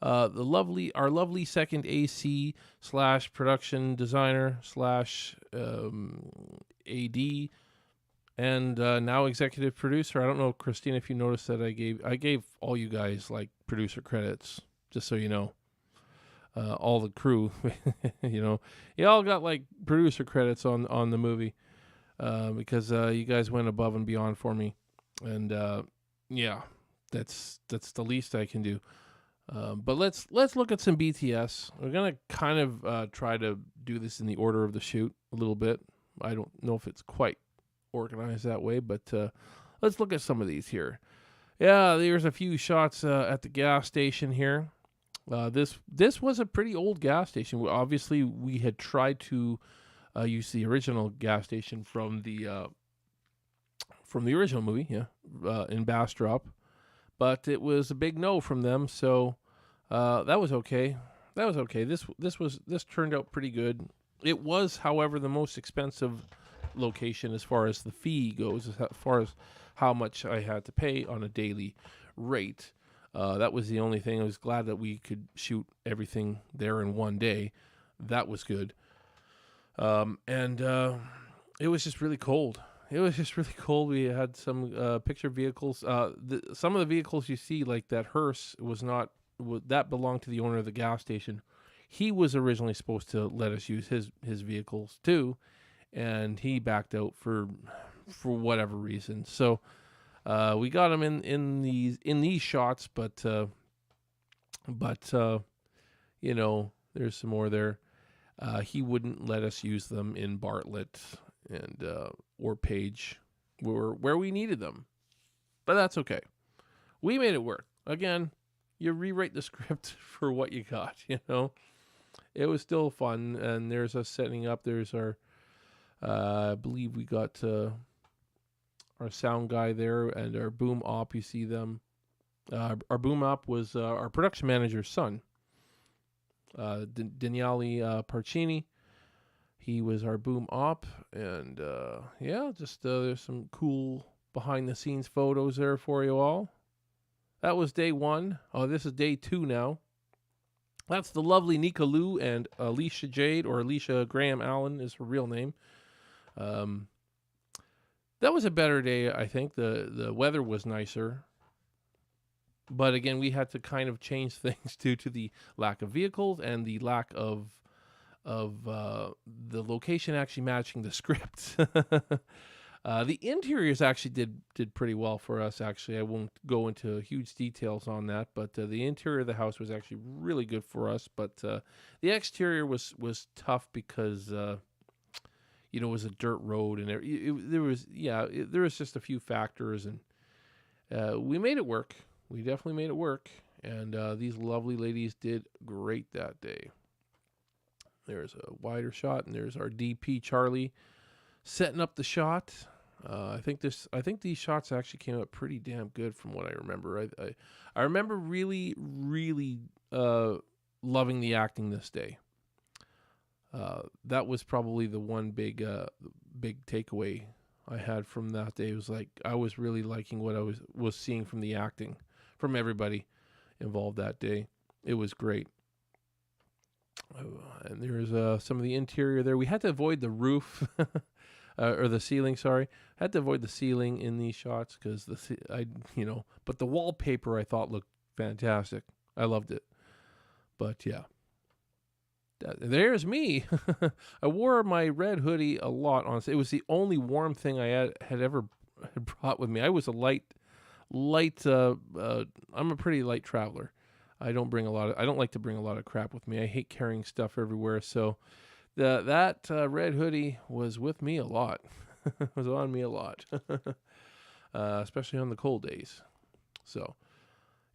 our lovely second AC / production designer / AD and now executive producer. I don't know, Christina, if you noticed that I gave all you guys like producer credits, just so you know. All the crew, you all got like producer credits on the movie because you guys went above and beyond for me, and yeah, that's the least I can do. But let's look at some BTS. We're gonna kind of try to do this in the order of the shoot a little bit. I don't know if it's quite organized that way, but let's look at some of these here. Yeah, there's a few shots at the gas station here. This was a pretty old gas station. Obviously, we had tried to use the original gas station from the original movie, in Bastrop, but it was a big no from them. So that was okay. This turned out pretty good. It was, however, the most expensive location as far as the fee goes, as far as how much I had to pay on a daily rate. That was the only thing. I was glad that we could shoot everything there in one day. That was good. And it was just really cold. We had some picture vehicles. Some of the vehicles you see, like that hearse, that belonged to the owner of the gas station. He was originally supposed to let us use his vehicles too, and he backed out for whatever reason. So we got him in these shots, but there's some more there. He wouldn't let us use them in Bartlett and or Page, where we needed them, but that's okay. We made it work. Again, you rewrite the script for what you got. It was still fun, and there's us setting up. There's our, I believe we got our sound guy there and our boom op. You see them. Our boom op was our production manager's son, Daniele Parcini. He was our boom op, and there's some cool behind the scenes photos there for you all. That was day 1. Oh, this is day 2 now. That's the lovely Nika Lou and Alicia Jade, or Alicia Graham Allen is her real name. That was a better day, I think. The weather was nicer. But again, we had to kind of change things due to the lack of vehicles and the lack of the location actually matching the script. The interiors actually did pretty well for us. Actually, I won't go into huge details on that, but the interior of the house was actually really good for us. But the exterior was tough because it was a dirt road, and there was just a few factors, and we made it work. We definitely made it work, and these lovely ladies did great that day. There's a wider shot, and there's our DP Charlie setting up the shot. I think these shots actually came out pretty damn good from what I remember. I remember really loving the acting this day. That was probably the one big takeaway I had from that day. It was like I was really liking what I was seeing from the acting from everybody involved that day. It was great. And there's some of the interior there. We had to avoid the roof or the ceiling. Sorry, had to avoid the ceiling in these shots because but the wallpaper I thought looked fantastic. I loved it. But yeah, there's me. I wore my red hoodie a lot. Honestly, it was the only warm thing I had ever brought with me. I was a light. I'm a pretty light traveler. I don't like to bring a lot of crap with me. I hate carrying stuff everywhere. So that red hoodie was with me a lot. Was on me a lot, especially on the cold days. So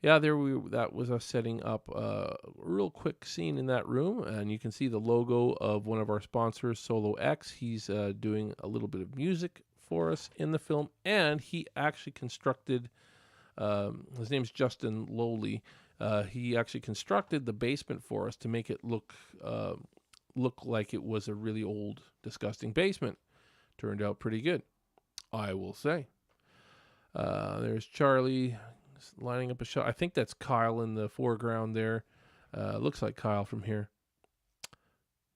yeah, that was us setting up a real quick scene in that room, and you can see the logo of one of our sponsors, Solo X. He's doing a little bit of music for us in the film, and he actually constructed. His name's Justin Lowley. He actually constructed the basement for us to make it look like it was a really old, disgusting basement. Turned out pretty good, I will say. There's Charlie lining up a shot. I think that's Kyle in the foreground there. Looks like Kyle from here.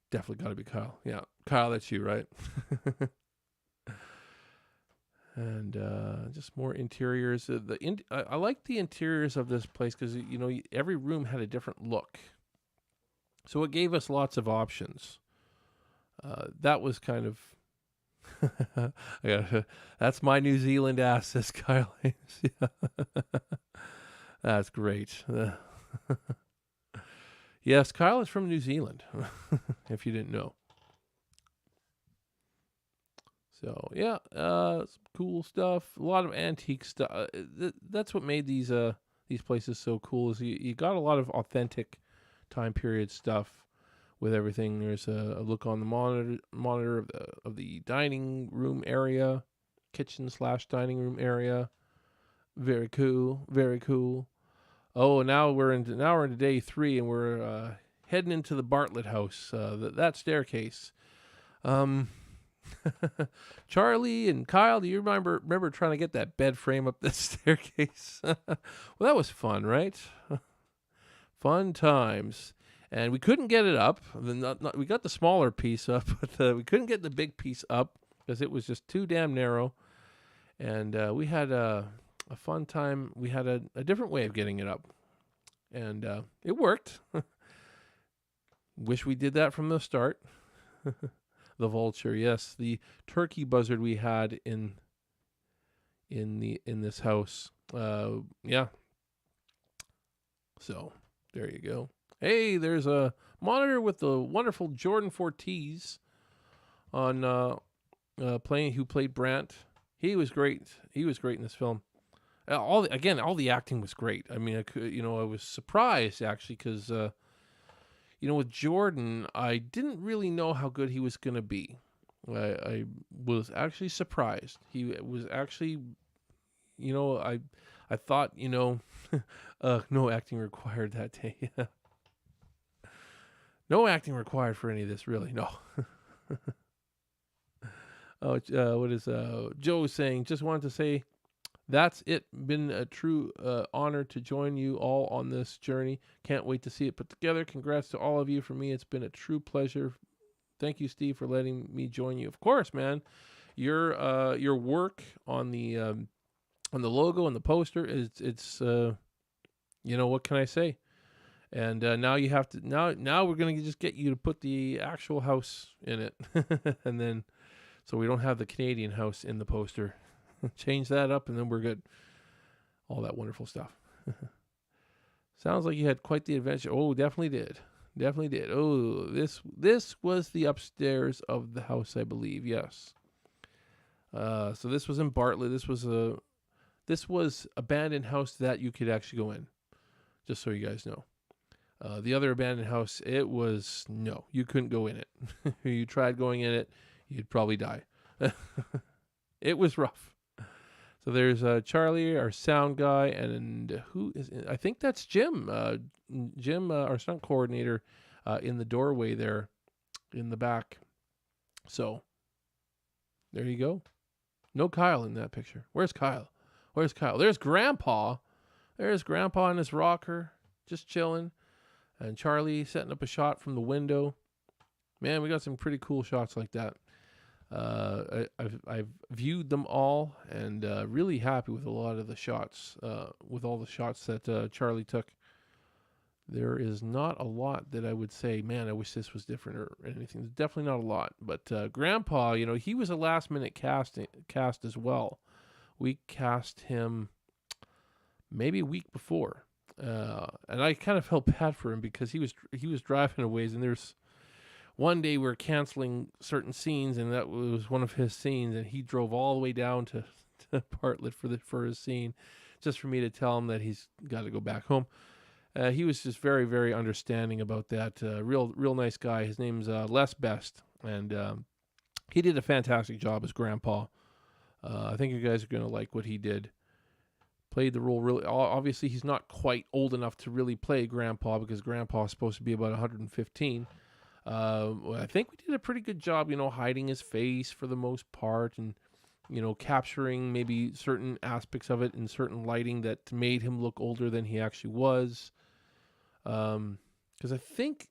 Definitely got to be Kyle. Yeah, Kyle, that's you, right? And just more interiors. I like the interiors of this place because every room had a different look, so it gave us lots of options. That was kind of that's my New Zealand ass, says Kyle. That's great. Yes, Kyle is from New Zealand, if you didn't know. So yeah, some cool stuff. A lot of antique stuff. That's what made these places so cool. Is you got a lot of authentic time period stuff with everything. There's a look on the monitor of the dining room area, kitchen / dining room area. Very cool. Very cool. Oh, now we're into day 3, and we're heading into the Bartlett house. That staircase. Charlie and Kyle, do you remember trying to get that bed frame up this staircase? Well, that was fun, right? Fun times. And we couldn't get it up. We got the smaller piece up, but we couldn't get the big piece up because it was just too damn narrow. And we had a fun time. We had a different way of getting it up. And it worked. Wish we did that from the start. The vulture, yes, the turkey buzzard we had in this house. Yeah. So there you go. Hey, there's a monitor with the wonderful Jordan Fortes on who played Brant. He was great. He was great in this film. All the acting was great. I mean, I was surprised actually because. With Jordan, I didn't really know how good he was going to be. I was actually surprised. He was actually, I thought, no acting required that day. No acting required for any of this, really. No. What is Joe saying? Just wanted to say, that's it. Been a true honor to join you all on this journey. Can't wait to see it put together. Congrats to all of you. For me, it's been a true pleasure. Thank you, Steve, for letting me join you. Of course, man. Your work on the logo and the poster it's what can I say? And now you have to now we're gonna just get you to put the actual house in it, and then so we don't have the Canadian house in the poster. Change that up, and then we're good. All that wonderful stuff. Sounds like you had quite the adventure. Oh, definitely did. Definitely did. Oh, this was the upstairs of the house, I believe. Yes. So this was in Bartlett. This was abandoned house that you could actually go in. Just so you guys know. The other abandoned house, no, you couldn't go in it. You tried going in it, you'd probably die. It was rough. So there's Charlie, our sound guy, and who is? I think that's Jim. Jim, our stunt coordinator, in the doorway there, in the back. So there you go. No Kyle in that picture. Where's Kyle? Where's Kyle? There's Grandpa. There's Grandpa in his rocker, just chilling, and Charlie setting up a shot from the window. Man, we got some pretty cool shots like that. I've viewed them all and really happy with a lot of the shots, with all the shots that Charlie took. There is not a lot that I would say, man, I wish this was different or anything. There's definitely not a lot. But Grandpa, he was a last minute cast as well. We cast him maybe a week before, and I kind of felt bad for him because he was driving a ways, and there's one day we were canceling certain scenes, and that was one of his scenes, and he drove all the way down to Bartlett for his scene, just for me to tell him that he's got to go back home. He was just very, very understanding about that. Real nice guy. His name's Les Best, and he did a fantastic job as Grandpa. I think you guys are going to like what he did. Played the role really. Obviously, he's not quite old enough to really play Grandpa because Grandpa is supposed to be about 115. I think we did a pretty good job, hiding his face for the most part, and capturing maybe certain aspects of it in certain lighting that made him look older than he actually was. Because I think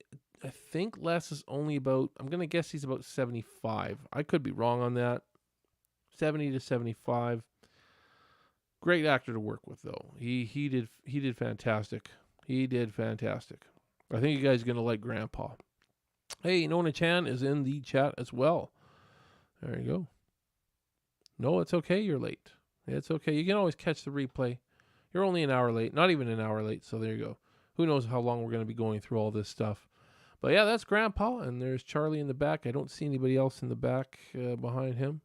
Les is only about. I'm gonna guess he's about 75. I could be wrong on that. 70 to 75. Great actor to work with, though. He did fantastic. He did fantastic. I think you guys are gonna like Grandpa. Hey, Nona Chan is in the chat as well. There you go. No, it's okay. You're late. It's okay. You can always catch the replay. You're only an hour late. Not even an hour late. So there you go. Who knows how long we're going to be going through all this stuff. But yeah, that's Grandpa. And there's Charlie in the back. I don't see anybody else in the back behind him.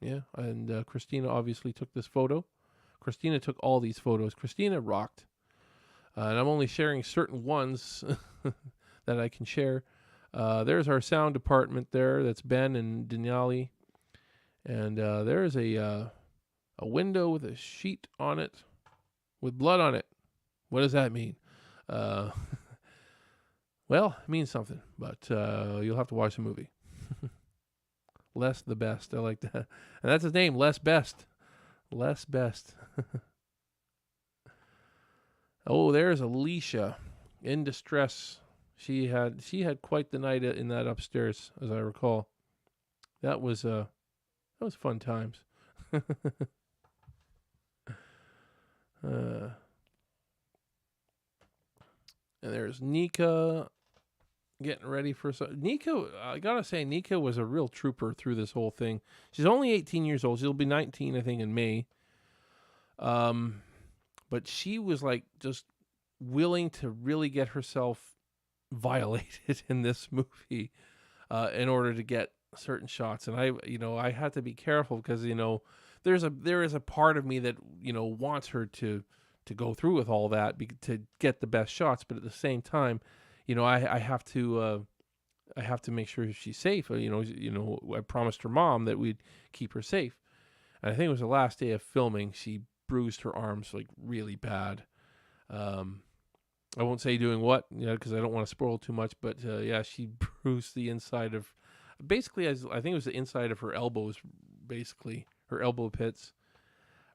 Yeah. And Christina obviously took this photo. Christina took all these photos. Christina rocked. And I'm only sharing certain ones that I can share. There's our sound department there. That's Ben and Denali. And there's a window with a sheet on it with blood on it. What does that mean? Well, it means something, but you'll have to watch the movie. Les the Best. I like that. And that's his name, Les Best. Les Best. Oh, there's Alicia in distress. She had quite the night in that upstairs, as I recall. That was fun times. And there's Nika getting ready for Nika. I gotta say, Nika was a real trooper through this whole thing. She's only 18 years old. She'll be 19, I think, in May. But she was like just willing to really get herself violated in this movie, in order to get certain shots. And I had to be careful because there is a part of me that wants her to go through with all that to get the best shots, but at the same time, I have to make sure she's safe. I promised her mom that we'd keep her safe, and I think it was the last day of filming. She bruised her arms like really bad. I won't say doing what, because I don't want to spoil too much. But yeah, she bruised the inside of, basically, I think it was the inside of her elbows, basically her elbow pits,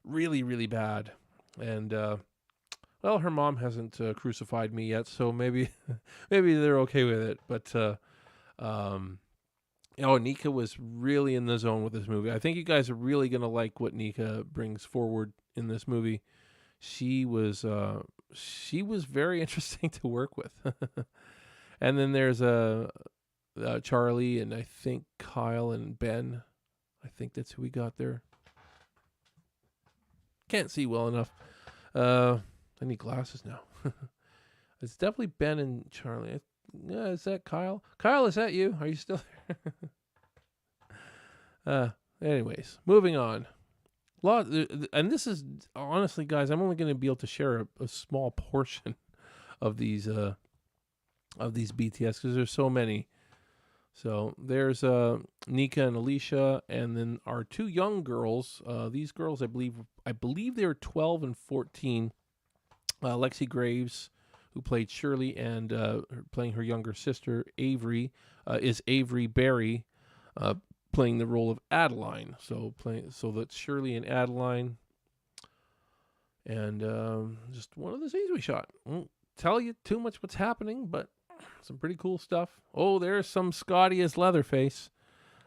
really, really bad. And well, her mom hasn't crucified me yet, so maybe they're okay with it. But Nika was really in the zone with this movie. I think you guys are really gonna like what Nika brings forward in this movie. She was she was very interesting to work with. And then there's Charlie and I think Kyle and Ben. I think that's who we got there. Can't see well enough. I need glasses now. It's definitely Ben and Charlie. Yeah, is that Kyle? Kyle, is that you? Are you still there? Anyways, moving on. And this is honestly, guys, I'm only going to be able to share a small portion of these BTS because there's so many. So there's Nika and Alicia, and then our two young girls. These girls, I believe they were 12 and 14. Lexi Graves, who played Shirley, and playing her younger sister Avery, is Avery Berry, playing the role of Adeline. So that's Shirley and Adeline, and just one of the scenes we shot. Won't tell you too much what's happening, but some pretty cool stuff. Oh, there's some Scotty as Leatherface.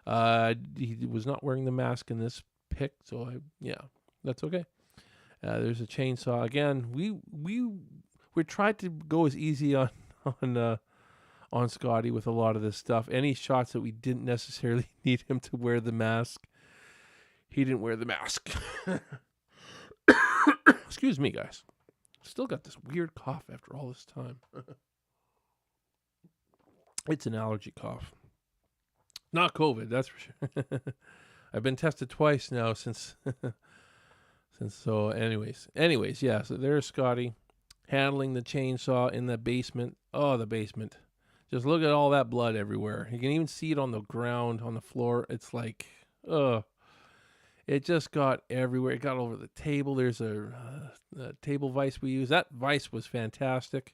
He was not wearing the mask in this pic, so that's okay. There's a chainsaw again. We tried to go as easy on Scotty with a lot of this stuff. Any shots that we didn't necessarily need him to wear the mask, he didn't wear the mask. Excuse me, guys. Still got this weird cough after all this time. It's an allergy cough. Not COVID, that's for sure. I've been tested twice now since so anyways, yeah, so there's Scotty handling the chainsaw in the basement. Oh, the basement. Just look at all that blood everywhere. You can even see it on the ground, on the floor. It's like, it just got everywhere. It got over the table. There's a table vise we use. That vise was fantastic.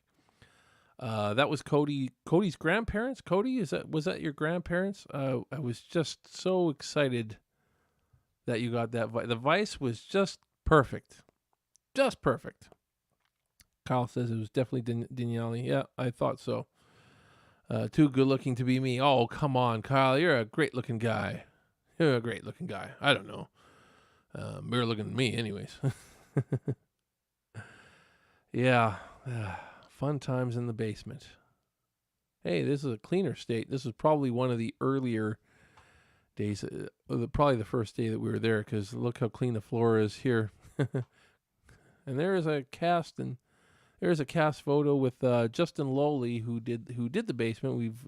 That was Cody's grandparents. Cody, was that your grandparents? I was just so excited that you got that vise. The vise was just perfect. Just perfect. Kyle says it was definitely Daniele. Yeah, I thought so. Too good looking to be me. Oh, come on, Kyle. You're a great looking guy. You're a great looking guy. I don't know. Better looking than me, anyways. Yeah. Fun times in the basement. Hey, this is a cleaner state. This is probably one of the earlier days, probably the first day that we were there, because look how clean the floor is here. And there's a cast photo with Justin Lowley, who did the basement. We've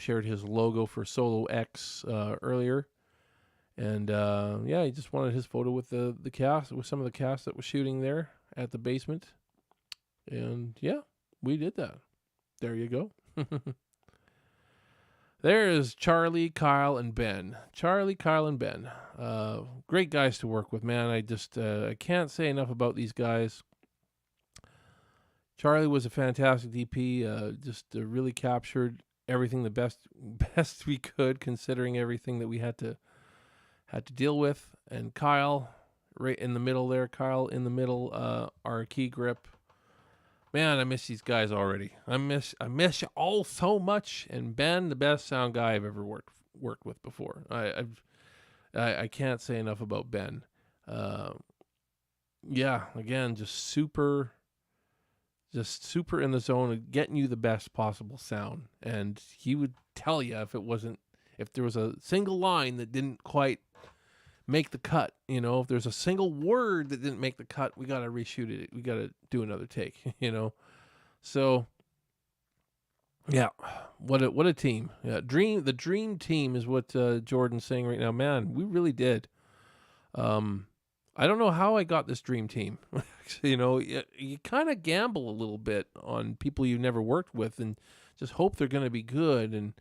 shared his logo for Solo X earlier, and he just wanted his photo with the cast, with some of the cast that was shooting there at the basement. And yeah, we did that. There you go. There's Charlie, Kyle, and Ben. Charlie, Kyle, and Ben. Great guys to work with, man. I can't say enough about these guys. Charlie was a fantastic DP. Just really captured everything the best we could, considering everything that we had to deal with. And Kyle, right in the middle there. Kyle in the middle. Our key grip. Man, I miss these guys already. I miss you all so much. And Ben, the best sound guy I've ever worked with before. I can't say enough about Ben. Again, just super in the zone of getting you the best possible sound. And he would tell you if there was a single line that didn't quite make the cut, if there's a single word that didn't make the cut, we got to reshoot it. We got to do another take, So yeah, what a team. Yeah, the dream team is what Jordan's saying right now. Man, we really did. I don't know how I got this dream team. You kind of gamble a little bit on people you've never worked with and just hope they're going to be good.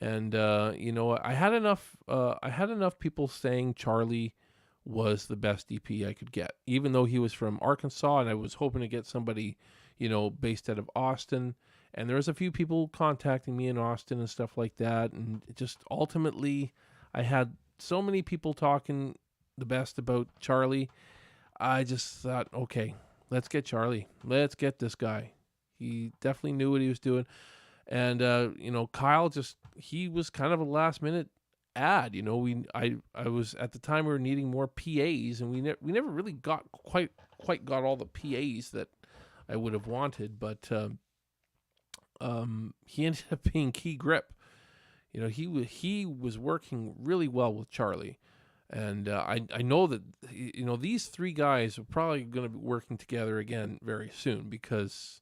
And I had enough people saying Charlie was the best DP I could get, even though he was from Arkansas, and I was hoping to get somebody, based out of Austin. And there was a few people contacting me in Austin and stuff like that. And just ultimately, I had so many people talking the best about Charlie. I just thought, okay, let's get Charlie. Let's get this guy. He definitely knew what he was doing. And, Kyle he was kind of a last minute ad. I was at the time we were needing more PAs, and we never really got quite quite got all the PAs that I would have wanted, but he ended up being key grip. You know, he was working really well with Charlie, and I know that these three guys are probably going to be working together again very soon because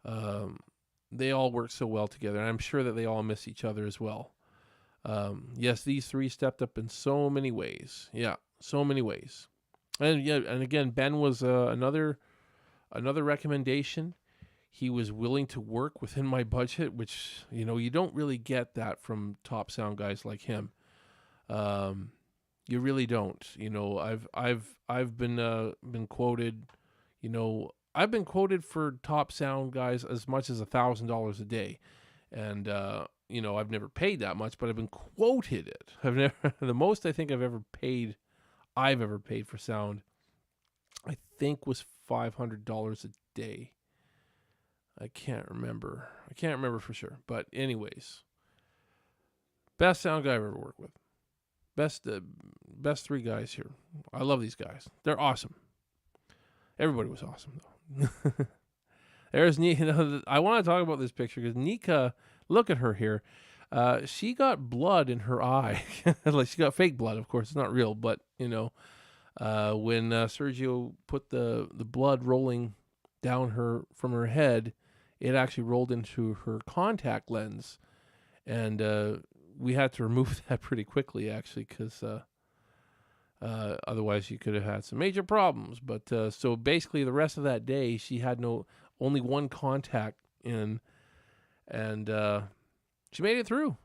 they all work so well together, and I'm sure that they all miss each other as well. Yes, these three stepped up in so many ways. Yeah, so many ways. And yeah, and again, Ben was another recommendation. He was willing to work within my budget, which you don't really get that from top sound guys like him. You really don't. I've been quoted. I've been quoted for top sound guys as much as $1,000 a day, and I've never paid that much, but I've been quoted it. I've never the most I think I've ever paid for sound, I think was $500 a day. I can't remember for sure, but anyways, best sound guy I've ever worked with. Best three guys here. I love these guys. They're awesome. Everybody was awesome though. There's Nika. I want to talk about this picture because Nika, look at her here. She got blood in her eye. Like she got fake blood, of course. It's not real, but when Sergio put the blood rolling down from her head, it actually rolled into her contact lens, and we had to remove that pretty quickly, actually, because otherwise she could have had some major problems. But so basically, the rest of that day, she had only one contact in, and she made it through.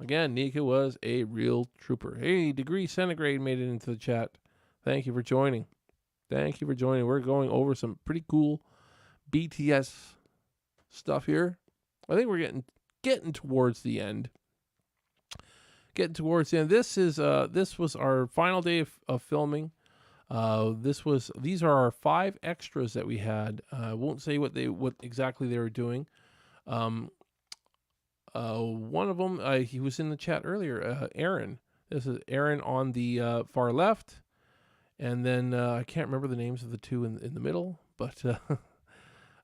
Again, Nika was a real trooper. Hey, Degree Centigrade made it into the chat. Thank you for joining. We're going over some pretty cool BTS stuff here. I think we're getting towards the end. This was our final day of filming. These are our 5 extras that we had. I won't say what exactly they were doing. One of them, he was in the chat earlier. Aaron. This is Aaron on the far left, and then I can't remember the names of the two in the middle, but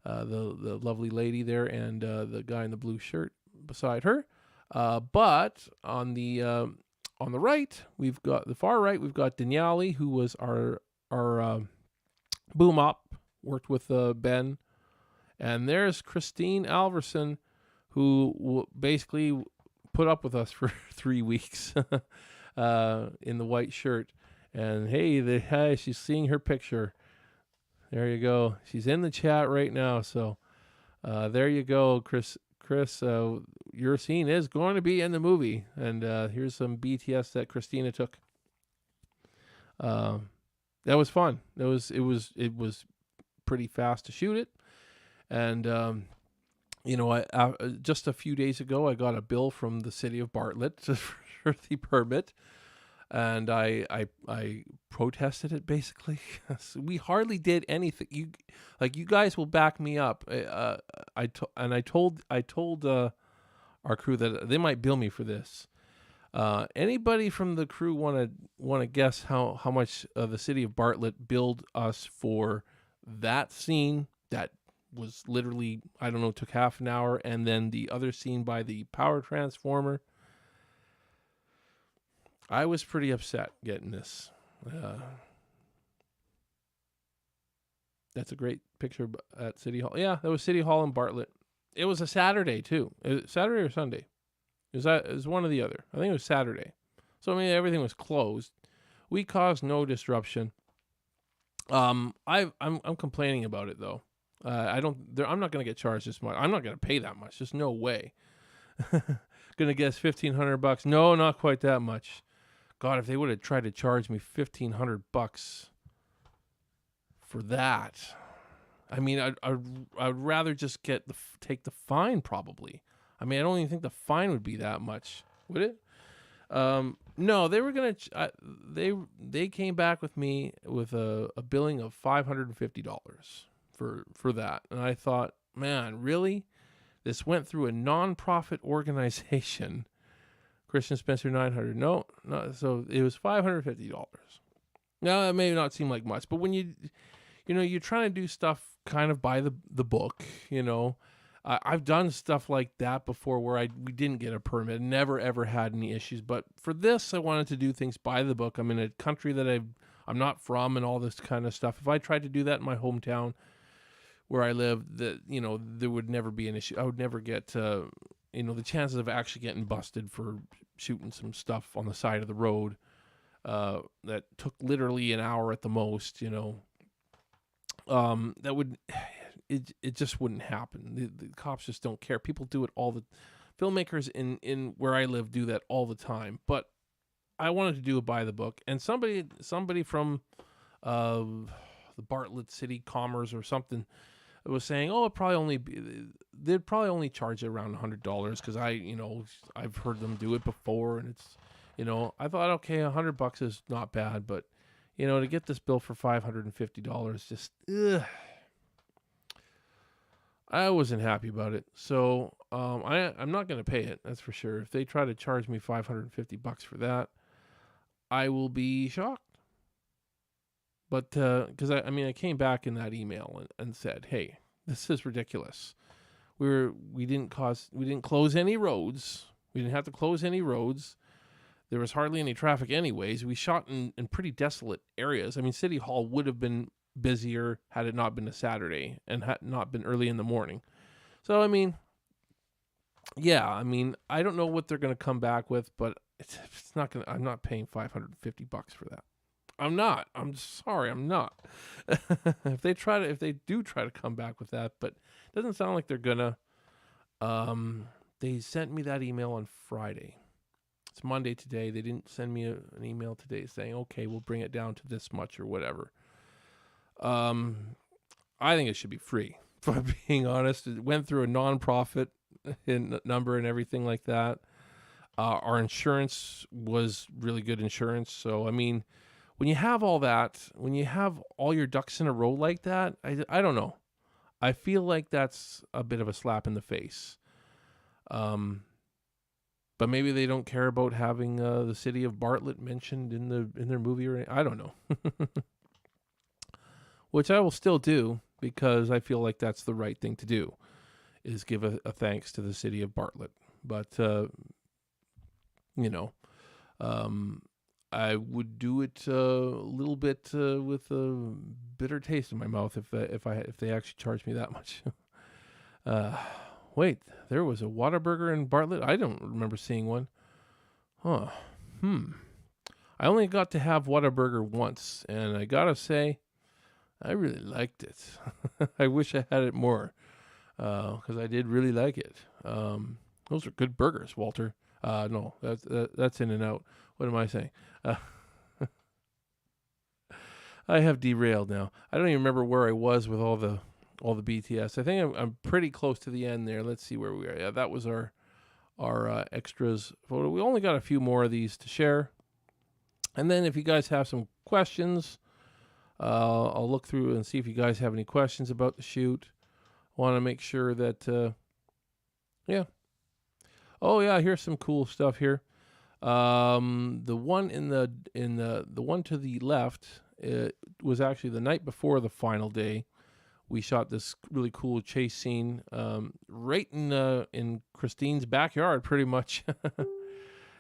the lovely lady there and the guy in the blue shirt beside her. But on the right, we've got the far right. We've got Daniele, who was our boom op, worked with Ben, and there's Christine Alverson, who basically put up with us for 3 weeks in the white shirt. And hey, she's seeing her picture. There you go. She's in the chat right now. So there you go, Chris. Your scene is going to be in the movie. And here's some BTS that Christina took. That was fun. It was pretty fast to shoot it. And I just a few days ago, I got a bill from the city of Bartlett for the permit, and I protested it basically. We hardly did anything. You guys will back me up. I told our crew that they might bill me for this. Anybody from the crew want to guess how much the city of Bartlett billed us for that scene? That was literally, I don't know, took half an hour, and then the other scene by the power transformer. I was pretty upset getting this. That's a great picture at City Hall. Yeah, that was City Hall in Bartlett. It was a Saturday too. Saturday or Sunday? It was one or the other. I think it was Saturday. So I mean, everything was closed. We caused no disruption. I'm complaining about it though. I'm not going to get charged this much. I'm not going to pay that much. There's no way. Going to guess $1,500. No, not quite that much. God, if they would have tried to charge me $1,500 for that, I mean, I'd rather just take the fine probably. I mean, I don't even think the fine would be that much, would it? No, they were gonna. They came back with me with a billing of $550 for that, and I thought, man, really? This went through a non-profit organization. Christian Spencer $900. No, so it was $550. Now, it may not seem like much, but when you're trying to do stuff kind of by the book, I've done stuff like that before where we didn't get a permit, never ever had any issues. But for this, I wanted to do things by the book. I'm in a country that I'm not from, and all this kind of stuff. If I tried to do that in my hometown where I live, there would never be an issue. I would never get the chances of actually getting busted for shooting some stuff on the side of the road that took literally an hour at the most, that would, it just wouldn't happen. The cops just don't care. People do it filmmakers in where I live do that all the time. But I wanted to do it by the book, and somebody from the Bartlett City Commerce or something was saying, oh, they'd probably only charge you around $100 because I've heard them do it before, and it's, I thought, okay, $100 is not bad, but to get this bill for $550, just, I wasn't happy about it. So I'm not going to pay it, that's for sure. If they try to charge me $550 for that, I will be shocked. But because I came back in that email and said, hey, this is ridiculous. We didn't close any roads. We didn't have to close any roads. There was hardly any traffic anyways. We shot in pretty desolate areas. City Hall would have been busier had it not been a Saturday and had not been early in the morning. So, I don't know what they're going to come back with, but it's not going to, I'm not paying $550 for that. I'm not. I'm sorry, I'm not. If they do try to come back with that, but it doesn't sound like they're gonna. They sent me that email on Friday. It's Monday today. They didn't send me an email today saying, okay, we'll bring it down to this much or whatever. I think it should be free, if I'm being honest. It went through a nonprofit number and everything like that. Our insurance was really good insurance. So, when you have all that, when you have all your ducks in a row like that, I don't know. I feel like that's a bit of a slap in the face. But maybe they don't care about having the city of Bartlett mentioned in their movie or anything. I don't know. Which I will still do because I feel like that's the right thing to do, is give a thanks to the city of Bartlett. But I would do it a little bit with a bitter taste in my mouth if they actually charged me that much. Wait, there was a Whataburger in Bartlett? I don't remember seeing one. Huh. I only got to have Whataburger once, and I gotta say, I really liked it. I wish I had it more, because I did really like it. Those are good burgers, Walter. No, that's In-N-Out. What am I saying? I have derailed now. I don't even remember where I was with all the BTS. I think I'm pretty close to the end there. Let's see where we are. Yeah, that was our extras photo. We only got a few more of these to share. And then if you guys have some questions, I'll look through and see if you guys have any questions about the shoot. I want to make sure that, yeah. Oh yeah, here's some cool stuff here. The one the one to the left, it was actually the night before the final day. We shot this really cool chase scene, right in Christine's backyard, pretty much.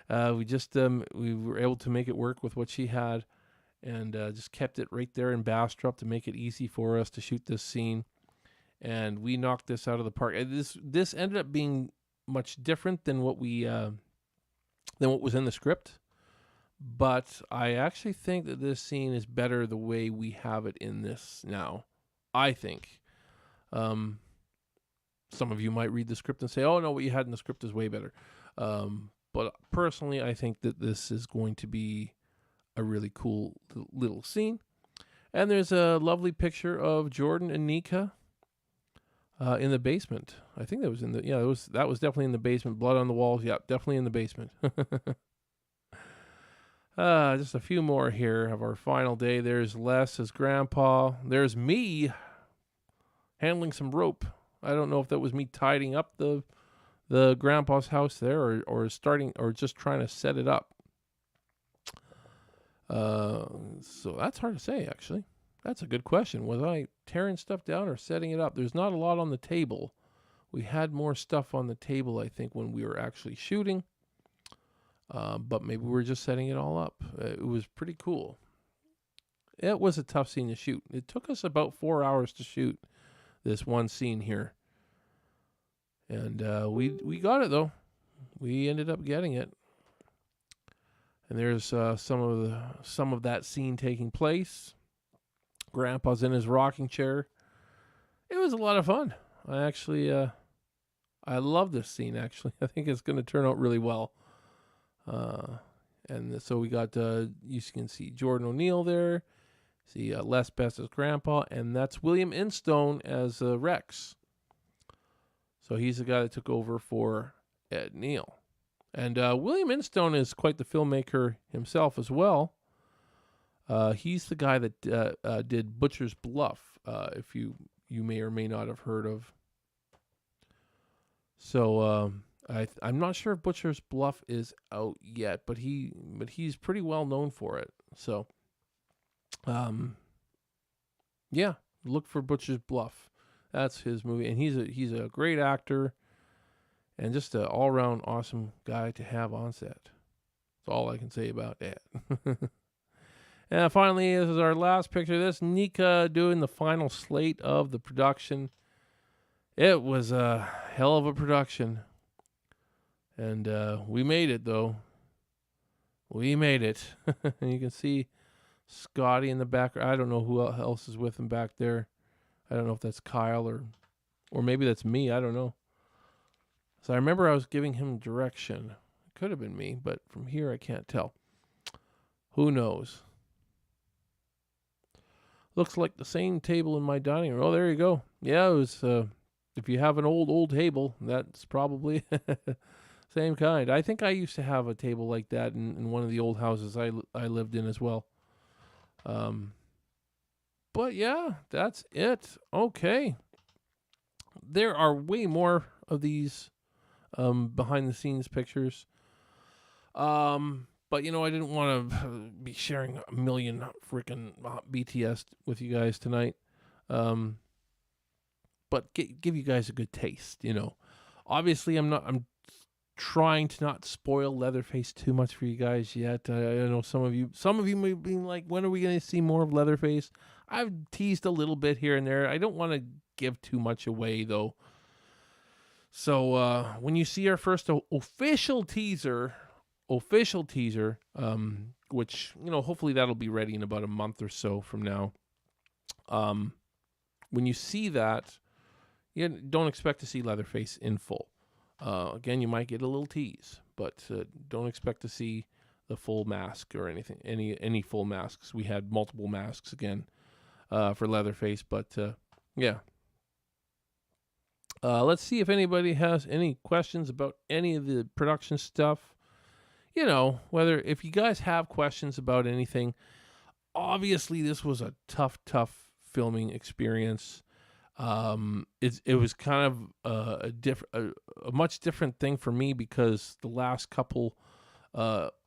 We were able to make it work with what she had, and just kept it right there in Bastrop to make it easy for us to shoot this scene. And we knocked this out of the park. This ended up being much different than what was in the script, but I actually think that this scene is better the way we have it in this now. I think. Some of you might read the script and say, "Oh no, what you had in the script is way better." But personally, I think that this is going to be a really cool little scene. And there's a lovely picture of Jordan and Nika in the basement. I think that was that was definitely in the basement. Blood on the walls. Yeah, definitely in the basement. Just a few more here of our final day. There's Les as Grandpa. There's me handling some rope. I don't know if that was me tidying up the Grandpa's house there, or starting, or just trying to set it up. So that's hard to say, actually. That's a good question. Was I tearing stuff down or setting it up? There's not a lot on the table. We had more stuff on the table, I think, when we were actually shooting. But maybe we were just setting it all up. It was pretty cool. It was a tough scene to shoot. It took us about 4 hours to shoot this one scene here. And we got it, though. We ended up getting it. And there's some of that scene taking place. Grandpa's in his rocking chair. It was a lot of fun. I love this scene, actually. I think it's going to turn out really well. And so we got, you can see Jordan O'Neill there. See Les Best as Grandpa. And that's William Instone as Rex. So he's the guy that took over for Ed Neal. And William Instone is quite the filmmaker himself as well. He's the guy that did Butcher's Bluff, if you may or may not have heard of. So I'm not sure if Butcher's Bluff is out yet, but he's pretty well known for it. So, yeah, look for Butcher's Bluff. That's his movie, and he's a great actor, and just an all-around awesome guy to have on set. That's all I can say about that. And finally, this is our last picture. This Nika doing the final slate of the production. It was a hell of a production. And we made it, though. We made it. And you can see Scotty in the background. I don't know who else is with him back there. I don't know if that's Kyle or maybe that's me. I don't know. So I remember I was giving him direction. It could have been me, but from here I can't tell. Who knows? Looks like the same table in my dining room. Oh, there you go. Yeah, it was. If you have an old table, that's probably same kind. I think I used to have a table like that in one of the old houses I lived in as well. But yeah, that's it. Okay. There are way more of these behind the scenes pictures. But, I didn't want to be sharing a million freaking BTS with you guys tonight. But give you guys a good taste, Obviously, I'm trying to not spoil Leatherface too much for you guys yet. I know some of you may be like, when are we going to see more of Leatherface? I've teased a little bit here and there. I don't want to give too much away, though. So when you see our first official teaser, which, hopefully that'll be ready in about a month or so from now. When you see that, you don't expect to see Leatherface in full. Again, you might get a little tease, but don't expect to see the full mask or anything, any full masks. We had multiple masks again for Leatherface, but yeah. Let's see if anybody has any questions about any of the production stuff. Whether if you guys have questions about anything, obviously this was a tough filming experience. It was kind of a much different thing for me because the last couple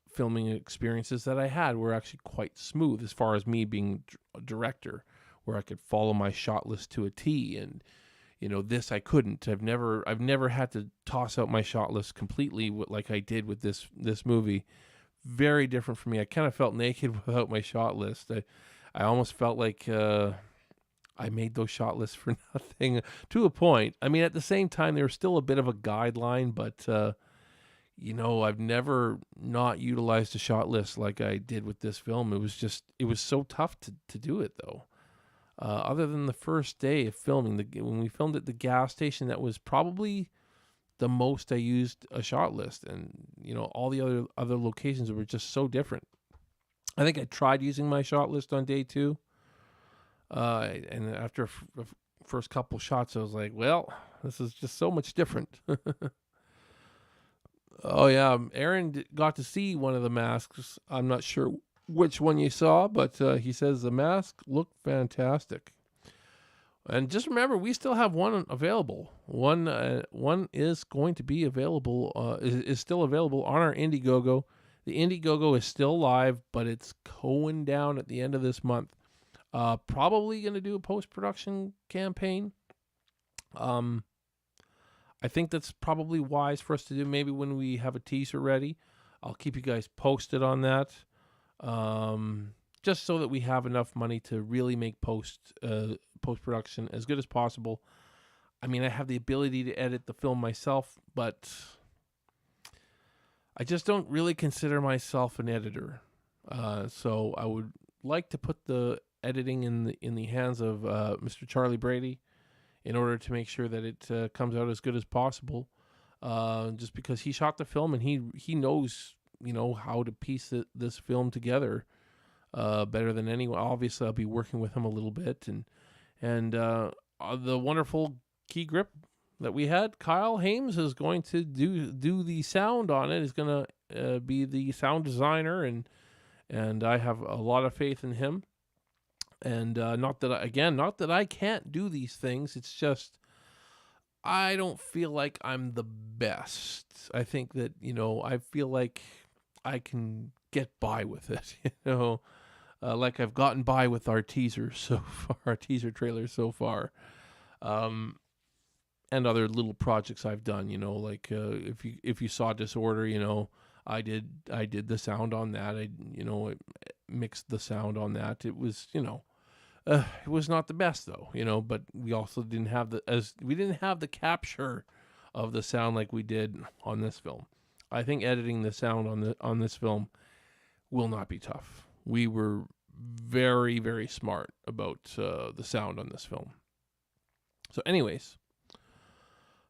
filming experiences that I had were actually quite smooth as far as me being a director, where I could follow my shot list to a T. And this I couldn't. I've never had to toss out my shot list completely like I did with this movie. Very different for me. I kind of felt naked without my shot list. I almost felt like I made those shot lists for nothing to a point. I mean, at the same time, they were still a bit of a guideline, but I've never not utilized a shot list like I did with this film. It was so tough to do it, though. Other than the first day of filming, when we filmed at the gas station, that was probably the most I used a shot list. And, all the other locations were just so different. I think I tried using my shot list on day 2. And after the first couple shots, I was like, well, this is just so much different. Oh, yeah. Aaron got to see one of the masks. I'm not sure which one you saw, but he says the mask looked fantastic. And just remember, we still have one available. One is going to be available, is still available on our Indiegogo. The Indiegogo is still live, but it's going down at the end of this month. Probably going to do a post-production campaign. I think that's probably wise for us to do. Maybe when we have a teaser ready, I'll keep you guys posted on that. Just so that we have enough money to really make post-production as good as possible. I mean, I have the ability to edit the film myself, but I just don't really consider myself an editor. So I would like to put the editing in the hands of Mr. Charlie Brady in order to make sure that it comes out as good as possible. Just because he shot the film and he knows, how to piece this film together better than anyone. Obviously, I'll be working with him a little bit, and the wonderful key grip that we had, Kyle Hames, is going to do the sound on it. He's going to be the sound designer, and I have a lot of faith in him. And not that I can't do these things. It's just I don't feel like I'm the best. I think that I feel like I can get by with it. Like I've gotten by with our teasers so far, our teaser trailers so far. And other little projects I've done, like if you saw Disorder, I did the sound on that. I mixed the sound on that. It was it was not the best though, but we also didn't have the capture of the sound like we did on this film. I think editing the sound on this film will not be tough. We were very, very smart about the sound on this film. So anyways,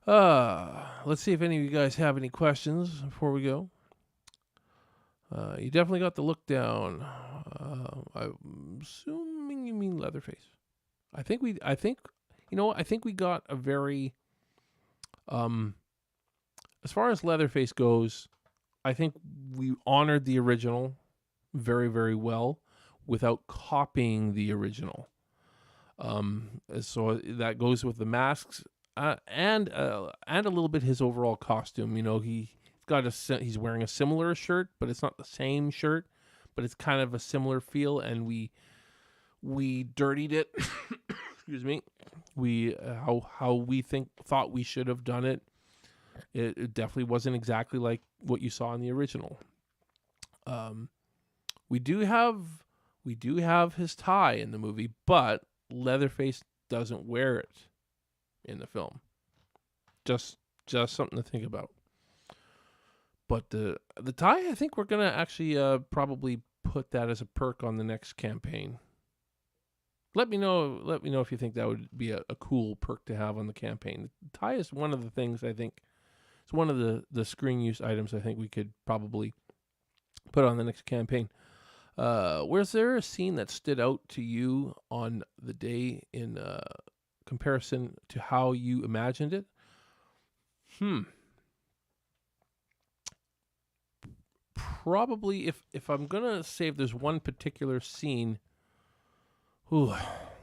let's see if any of you guys have any questions before we go. You definitely got the look down. I'm assuming you mean Leatherface. I think we got a very, as far as Leatherface goes, I think we honored the original very, very well without copying the original. So that goes with the masks and a little bit his overall costume. He's wearing a similar shirt, but it's not the same shirt, but it's kind of a similar feel, and we dirtied it. Excuse me. We how we thought we should have done it. It definitely wasn't exactly like what you saw in the original. We do have his tie in the movie, but Leatherface doesn't wear it in the film. Just something to think about. But the tie, I think we're gonna actually probably put that as a perk on the next campaign. Let me know if you think that would be a cool perk to have on the campaign. The tie is one of the things I think. It's one of the screen use items I think we could probably put on the next campaign. Was there a scene that stood out to you on the day in comparison to how you imagined it? Probably if I'm gonna say if there's one particular scene,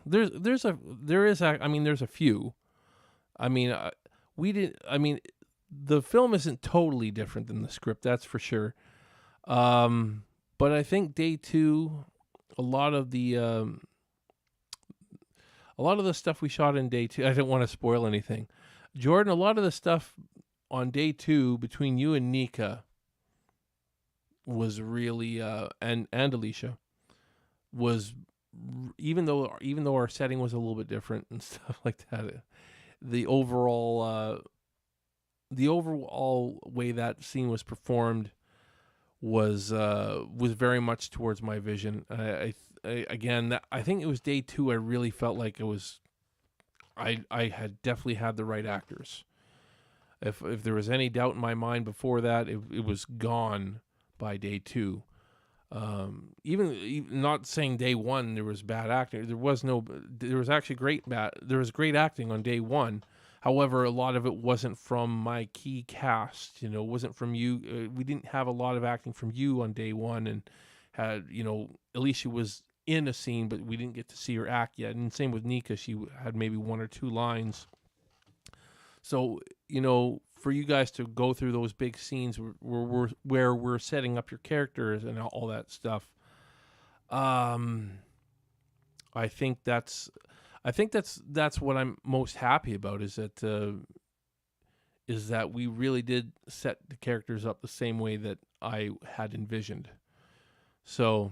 there's a few. The film isn't totally different than the script, that's for sure. But I think day 2, a lot of the stuff we shot in day 2, I don't want to spoil anything. Jordan, a lot of the stuff on day 2 between you and Nika was really and Alicia was, even though our setting was a little bit different and stuff like that, the overall way that scene was performed was very much towards my vision. I think it was day 2. I really felt like it was. I had definitely had the right actors. If there was any doubt in my mind before that, it was gone by day 2. Even not saying day 1 there was bad acting. There was actually great acting on day 1. However, a lot of it wasn't from my key cast. It wasn't from you. We didn't have a lot of acting from you on day 1, and had Alicia was in a scene, but we didn't get to see her act yet. And same with Nika; she had maybe 1 or 2 lines. So for you guys to go through those big scenes where we're setting up your characters and all that stuff. I think that's what I'm most happy about is that we really did set the characters up the same way that I had envisioned. So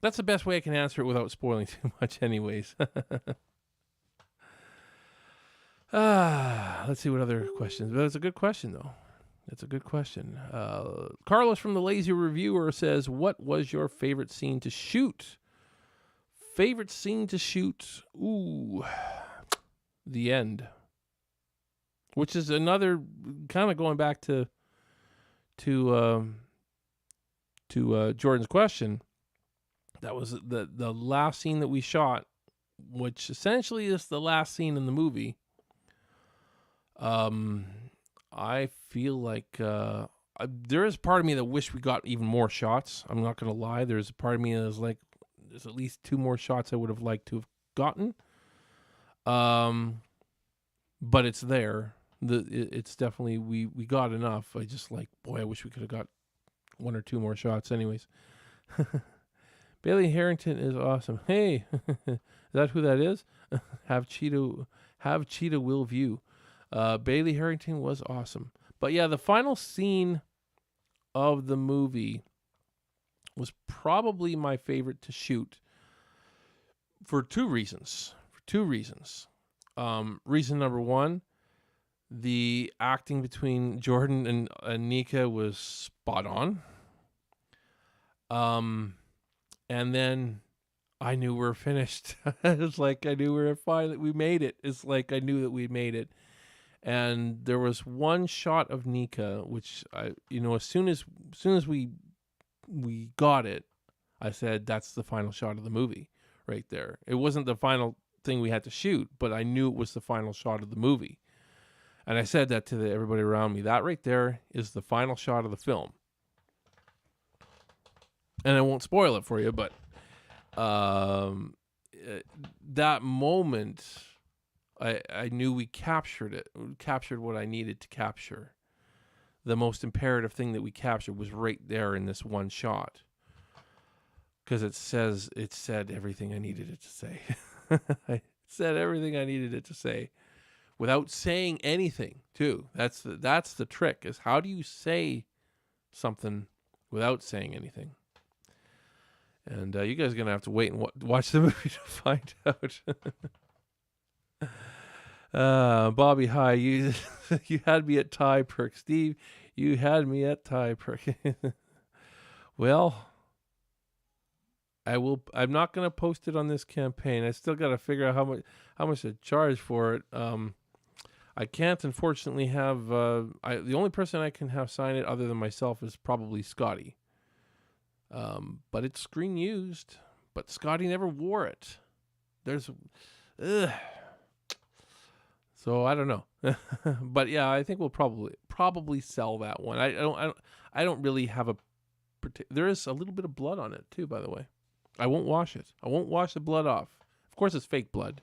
that's the best way I can answer it without spoiling too much anyways. Let's see what other questions. But it's a good question, though. It's a good question. Carlos from the Lazy Reviewer says, what was your favorite scene to shoot? Favorite scene to shoot? Ooh, the end. Which is another kind of going back to Jordan's question. That was the last scene that we shot, which essentially is the last scene in the movie. I feel like there is part of me that wish we got even more shots. I'm not gonna lie. There's a part of me that's like, there's at least 2 more shots I would have liked to have gotten. But it's there. It's definitely we got enough. I just like, boy, I wish we could have got 1 or 2 more shots. Anyways, Bailey Harrington is awesome. Hey, is that who that is? Have Cheetah will view. Bailey Harrington was awesome. But yeah, the final scene of the movie was probably my favorite to shoot for 2 reasons. Reason number 1, the acting between Jordan and Nika was spot on. And then I knew we were finished. It's like I knew we made it. It's like I knew that we made it. And there was one shot of Nika, which as soon as we got it, I said that's the final shot of the movie right there. It wasn't the final thing we had to shoot, but I knew it was the final shot of the movie. And I said that to everybody around me. That right there is the final shot of the film. And I won't spoil it for you, but that moment, I knew we captured it. We captured what I needed to capture. The most imperative thing that we captured was right there in this one shot. Because it said everything I needed it to say. It said everything I needed it to say. Without saying anything, too. That's the trick, is how do you say something without saying anything? And you guys are going to have to wait and watch the movie to find out. Bobby, hi. You had me at tie perk. Steve, you had me at tie perk. Well, I'm not going to post it on this campaign. I still got to figure out how much to charge for it. I can't, unfortunately, have... the only person I can have sign it other than myself is probably Scotty. But it's screen used. But Scotty never wore it. So I don't know. But yeah, I think we'll probably sell that one. I don't really have a... There is a little bit of blood on it, too, by the way. I won't wash it. I won't wash the blood off. Of course, it's fake blood.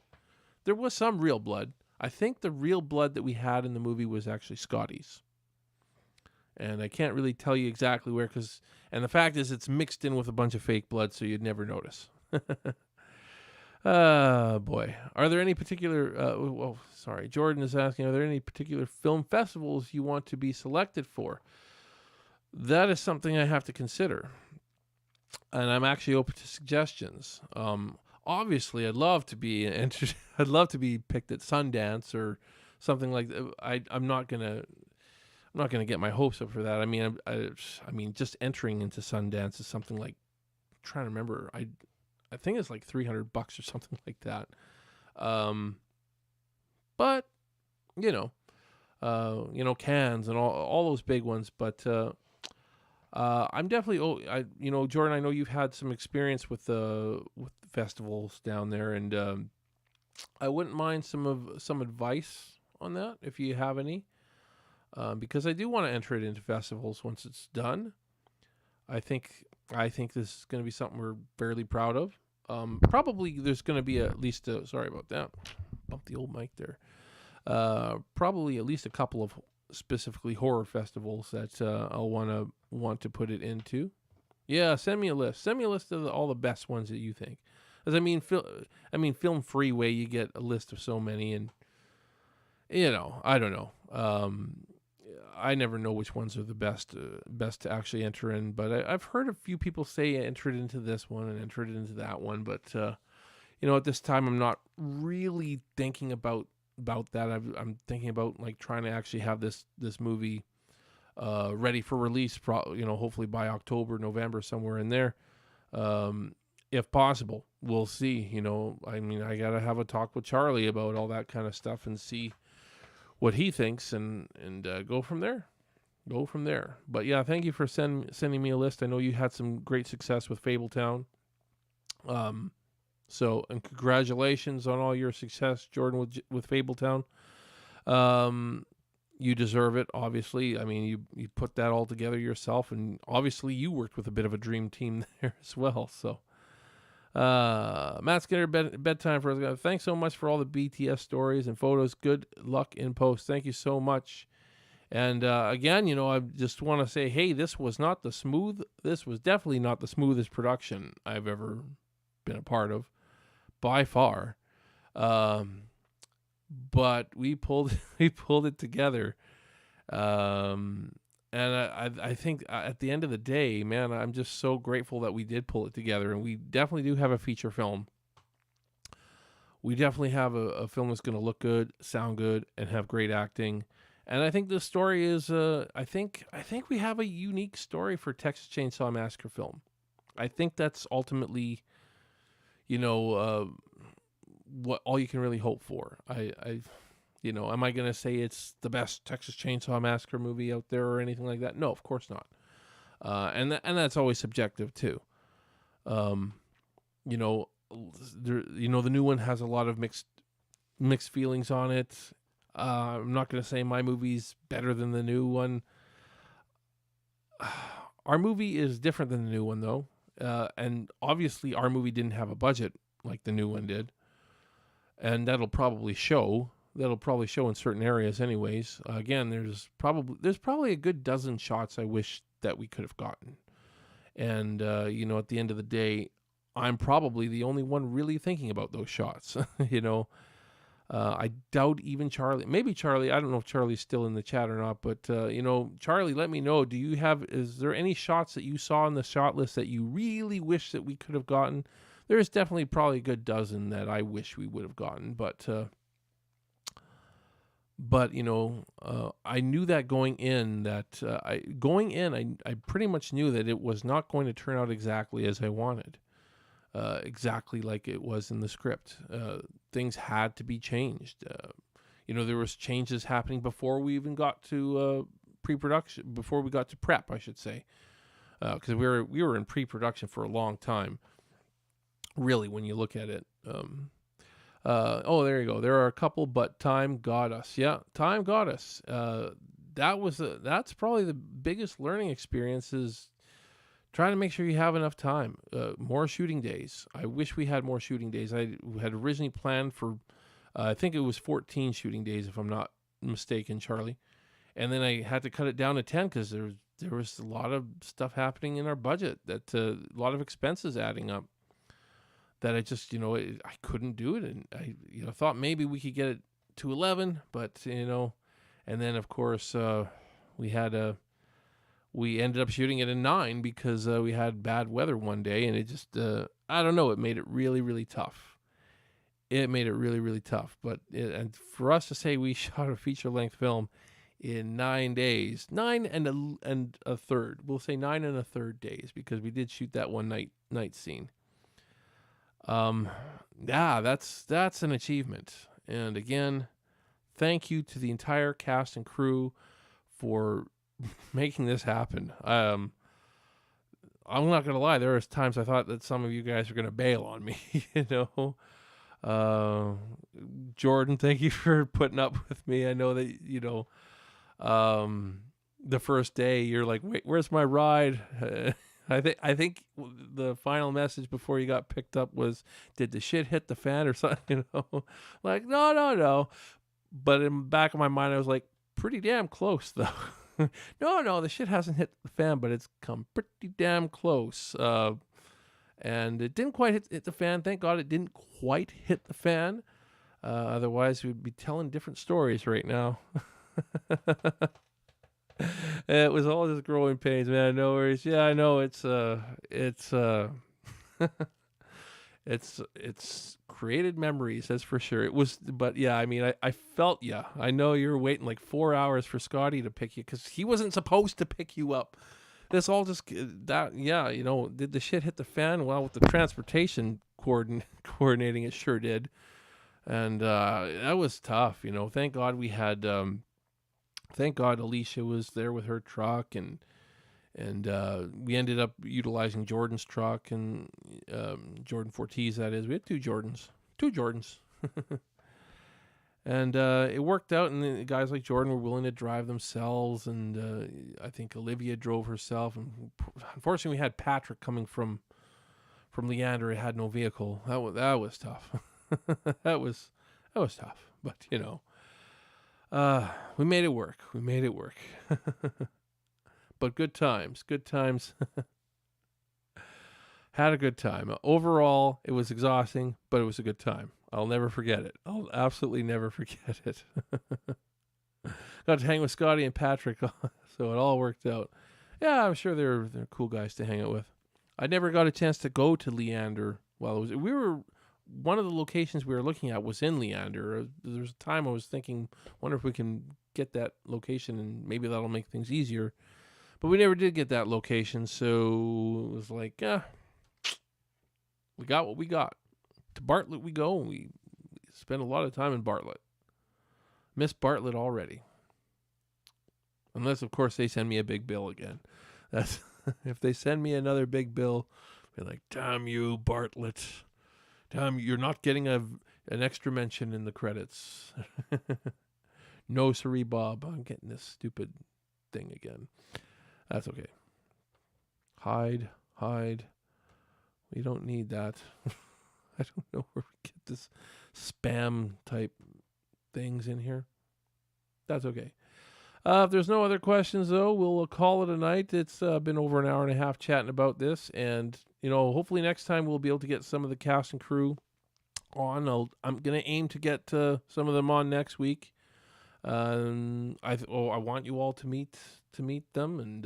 There was some real blood. I think the real blood that we had in the movie was actually Scotty's. And I can't really tell you exactly where, and the fact is it's mixed in with a bunch of fake blood, so you'd never notice. Boy. Are there any particular, Jordan is asking, are there any particular film festivals you want to be selected for? That is something I have to consider. And I'm actually open to suggestions. Obviously, I'd love to be entered. I'd love to be picked at Sundance or something like that. I'm not gonna get my hopes up for that. I mean, I mean, just entering into Sundance is something like, I'm trying to remember. I think it's like $300 or something like that. But Cannes and all those big ones. But I'm definitely, Jordan, I know you've had some experience with the festivals down there, and I wouldn't mind some advice on that if you have any, because I do want to enter it into festivals once it's done. I think this is going to be something we're fairly proud of. Probably there's going to be at least sorry about that, bumped the old mic there. Probably at least a couple of specifically horror festivals that I'll want to put it into. Yeah, send me a list. Send me a list of all the best ones that you think. As Film Freeway, you get a list of so many, and I don't know. I never know which ones are the best to actually enter in. But I've heard a few people say enter it into this one and enter it into that one. But at this time, I'm not really thinking about that. I'm thinking about like trying to actually have this movie ready for release. Hopefully by October, November, somewhere in there, if possible. We'll see. I gotta have a talk with Charlie about all that kind of stuff and see what he thinks, and go from there. But yeah, thank you for sending me a list. I know you had some great success with Fabletown. And congratulations on all your success, Jordan, with Fabletown. You deserve it, obviously. I mean, you put that all together yourself, and obviously you worked with a bit of a dream team there as well. So, Matt Skinner, bedtime for us. Thanks so much for all the BTS stories and photos. Good luck in post. Thank you so much. And again, I just want to say, hey, this was definitely not the smoothest production I've ever been a part of, by far. But we pulled it together. And I think at the end of the day, man, I'm just so grateful that we did pull it together. And we definitely do have a feature film. We definitely have a film that's going to look good, sound good, and have great acting. And I think the story is, I think we have a unique story for Texas Chainsaw Massacre film. I think that's ultimately, what all you can really hope for. Am I going to say it's the best Texas Chainsaw Massacre movie out there or anything like that? No, of course not. And that's always subjective too. The new one has a lot of mixed feelings on it. I'm not going to say my movie's better than the new one. Our movie is different than the new one, though. And obviously our movie didn't have a budget like the new one did. And that'll probably show in certain areas anyways. Again, there's probably a good dozen shots I wish that we could have gotten. And, at the end of the day, I'm probably the only one really thinking about those shots, I doubt even Charlie, maybe Charlie, I don't know if Charlie's still in the chat or not, but, Charlie, let me know, is there any shots that you saw on the shot list that you really wish that we could have gotten? There's definitely probably a good dozen that I wish we would have gotten, but I knew that going in, I pretty much knew that it was not going to turn out exactly as I wanted. Exactly like it was in the script. Things had to be changed. There was changes happening before we even got to pre-production, before we got to prep, I should say, because we were in pre-production for a long time. Really, when you look at it. There you go. There are a couple, but time got us. Yeah, time got us. That's probably the biggest learning experience is trying to make sure you have enough time. More shooting days. I wish we had more shooting days. I had originally planned for, I think it was 14 shooting days, if I'm not mistaken, Charlie. And then I had to cut it down to 10 because there was a lot of stuff happening in our budget, that a lot of expenses adding up, that I just, I couldn't do it. And I, thought maybe we could get it to 11, but, and then of course, we ended up shooting it in 9 because we had bad weather one day, and it just, I don't know, it made it really, really tough. But and for us to say we shot a feature-length film in 9 days, 9 and a third, we'll say 9 and a third days, because we did shoot that one night scene. That's an achievement. And again, thank you to the entire cast and crew for making this happen. I'm not gonna lie, there was times I thought that some of you guys were gonna bail on me. Jordan, thank you for putting up with me. I know that the first day you're like, wait, where's my ride? I think the final message before you got picked up was, did the shit hit the fan or something? Like, no. But in the back of my mind, I was like, pretty damn close, though. No, the shit hasn't hit the fan, but it's come pretty damn close. And it didn't quite hit the fan. Thank God it didn't quite hit the fan. Otherwise, we'd be telling different stories right now. It was all just growing pains, man. No worries. Yeah, I know it's created memories, that's for sure. It was, but yeah, I mean, I felt ya. I know you were waiting like 4 hours for Scotty to pick you because he wasn't supposed to pick you up. This all just that, yeah, did the shit hit the fan? Well, with the transportation coordinating, it sure did, and that was tough. Thank God we had. Thank God Alicia was there with her truck, and we ended up utilizing Jordan's truck and Jordan Fortiz, that is. We had two Jordans. And it worked out, and the guys like Jordan were willing to drive themselves, and I think Olivia drove herself. And unfortunately, we had Patrick coming from Leander. It had no vehicle. That was tough. that was tough. But we made it work. But good times. Had a good time. Overall, it was exhausting, but it was a good time. I'll never forget it. I'll absolutely never forget it. Got to hang with Scotty and Patrick, so it all worked out. Yeah, I'm sure they're cool guys to hang out with. I never got a chance to go to Leander. Well, one of the locations we were looking at was in Leander. There was a time I was thinking, wonder if we can get that location and maybe that'll make things easier. But we never did get that location, so it was like, we got what we got. To Bartlett we go, and we spent a lot of time in Bartlett. Miss Bartlett already. Unless, of course, they send me a big bill again. That's if they send me another big bill, be like, damn you, Bartlett. Damn, you're not getting an extra mention in the credits. No, siree, Bob. I'm getting this stupid thing again. That's okay. Hide. We don't need that. I don't know where we get this spam type things in here. That's okay. If there's no other questions, though, we'll call it a night. It's been over an hour and a half chatting about this. And, hopefully next time we'll be able to get some of the cast and crew on. I'm going to aim to get some of them on next week. I want you all to meet them. And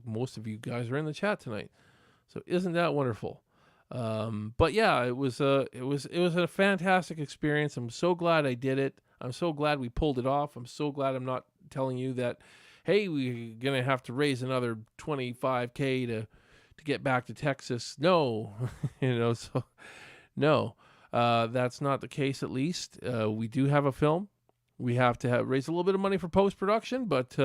most of you guys are in the chat tonight. So isn't that wonderful? But yeah, it was a fantastic experience. I'm so glad I did it. I'm so glad we pulled it off. I'm so glad I'm not telling you that, hey, we're gonna have to raise another $25,000 to get back to Texas. No, so no, that's not the case. At least we do have a film. We have to raise a little bit of money for post-production, but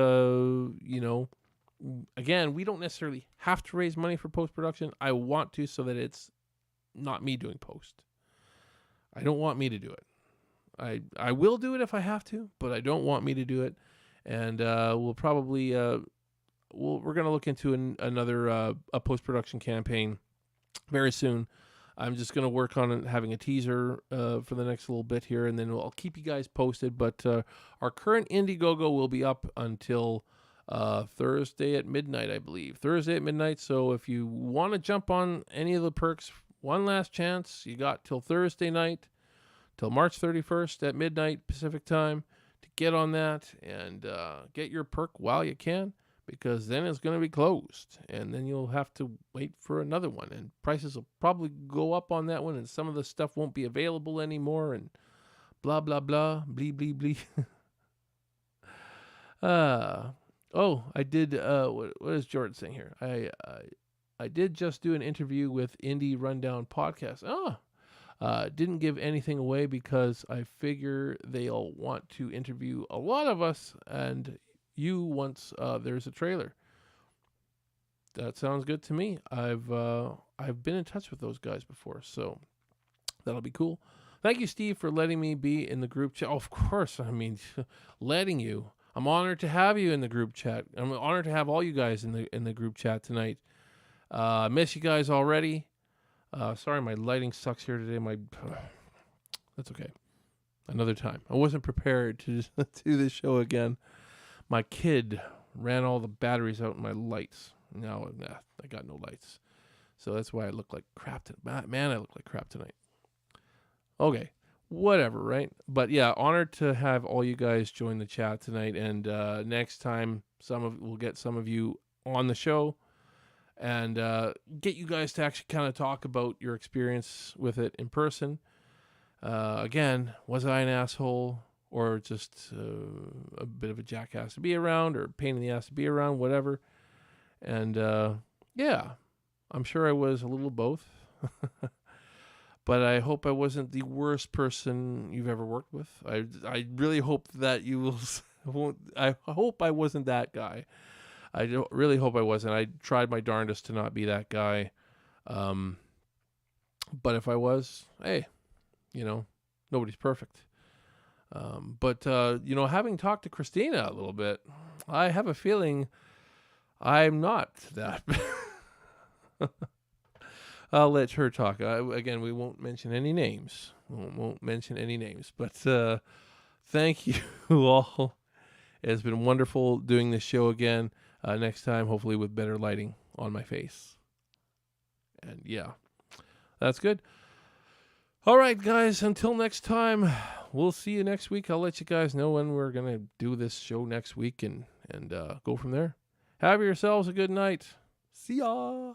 again, we don't necessarily have to raise money for post-production. I want to, so that it's not me doing post. I don't want me to do it. I will do it if I have to, but I don't want me to do it. And we'll probably we're going to look into another a post-production campaign very soon. I'm just going to work on having a teaser for the next little bit here, and then I'll keep you guys posted. But our current Indiegogo will be up until Thursday at midnight, I believe. Thursday at midnight. So if you want to jump on any of the perks, one last chance. You got till Thursday night, till March 31st at midnight Pacific time to get on that and get your perk while you can, because then it's going to be closed, and then you'll have to wait for another one, and prices will probably go up on that one, and some of the stuff won't be available anymore, and blah, blah, blah, blee, blee, blee. I did, what is Jordan saying here? I did just do an interview with Indie Rundown Podcast. Didn't give anything away because I figure they'll want to interview a lot of us and you once there's a trailer. That sounds good to me. I've been in touch with those guys before, so that'll be cool. Thank you, Steve, for letting me be in the group chat. Oh, of course, I mean, letting you. I'm honored to have you in the group chat. I'm honored to have all you guys in the group chat tonight. Miss you guys already. Sorry, my lighting sucks here today. That's okay. Another time. I wasn't prepared to do this show again. my kid ran all the batteries out in my lights. Now, I got no lights. So that's why I look like crap tonight. Man, I look like crap tonight. Okay, whatever, right? But yeah, honored to have all you guys join the chat tonight. And next time, we'll get some of you on the show and get you guys to actually kind of talk about your experience with it in person. Again, was I an asshole or just a bit of a jackass to be around or a pain in the ass to be around, whatever. And yeah, I'm sure I was a little both. But I hope I wasn't the worst person you've ever worked with. I really hope that you won't. I hope I wasn't that guy. I really hope I wasn't. I tried my darndest to not be that guy. But if I was, hey, nobody's perfect. But having talked to Christina a little bit, I have a feeling I'm not that. I'll let her talk. Again, we won't mention any names. Won't mention any names. But thank you all. It's been wonderful doing this show again. Next time, hopefully with better lighting on my face. And yeah, that's good. All right, guys, until next time, we'll see you next week. I'll let you guys know when we're going to do this show next week and go from there. Have yourselves a good night. See ya.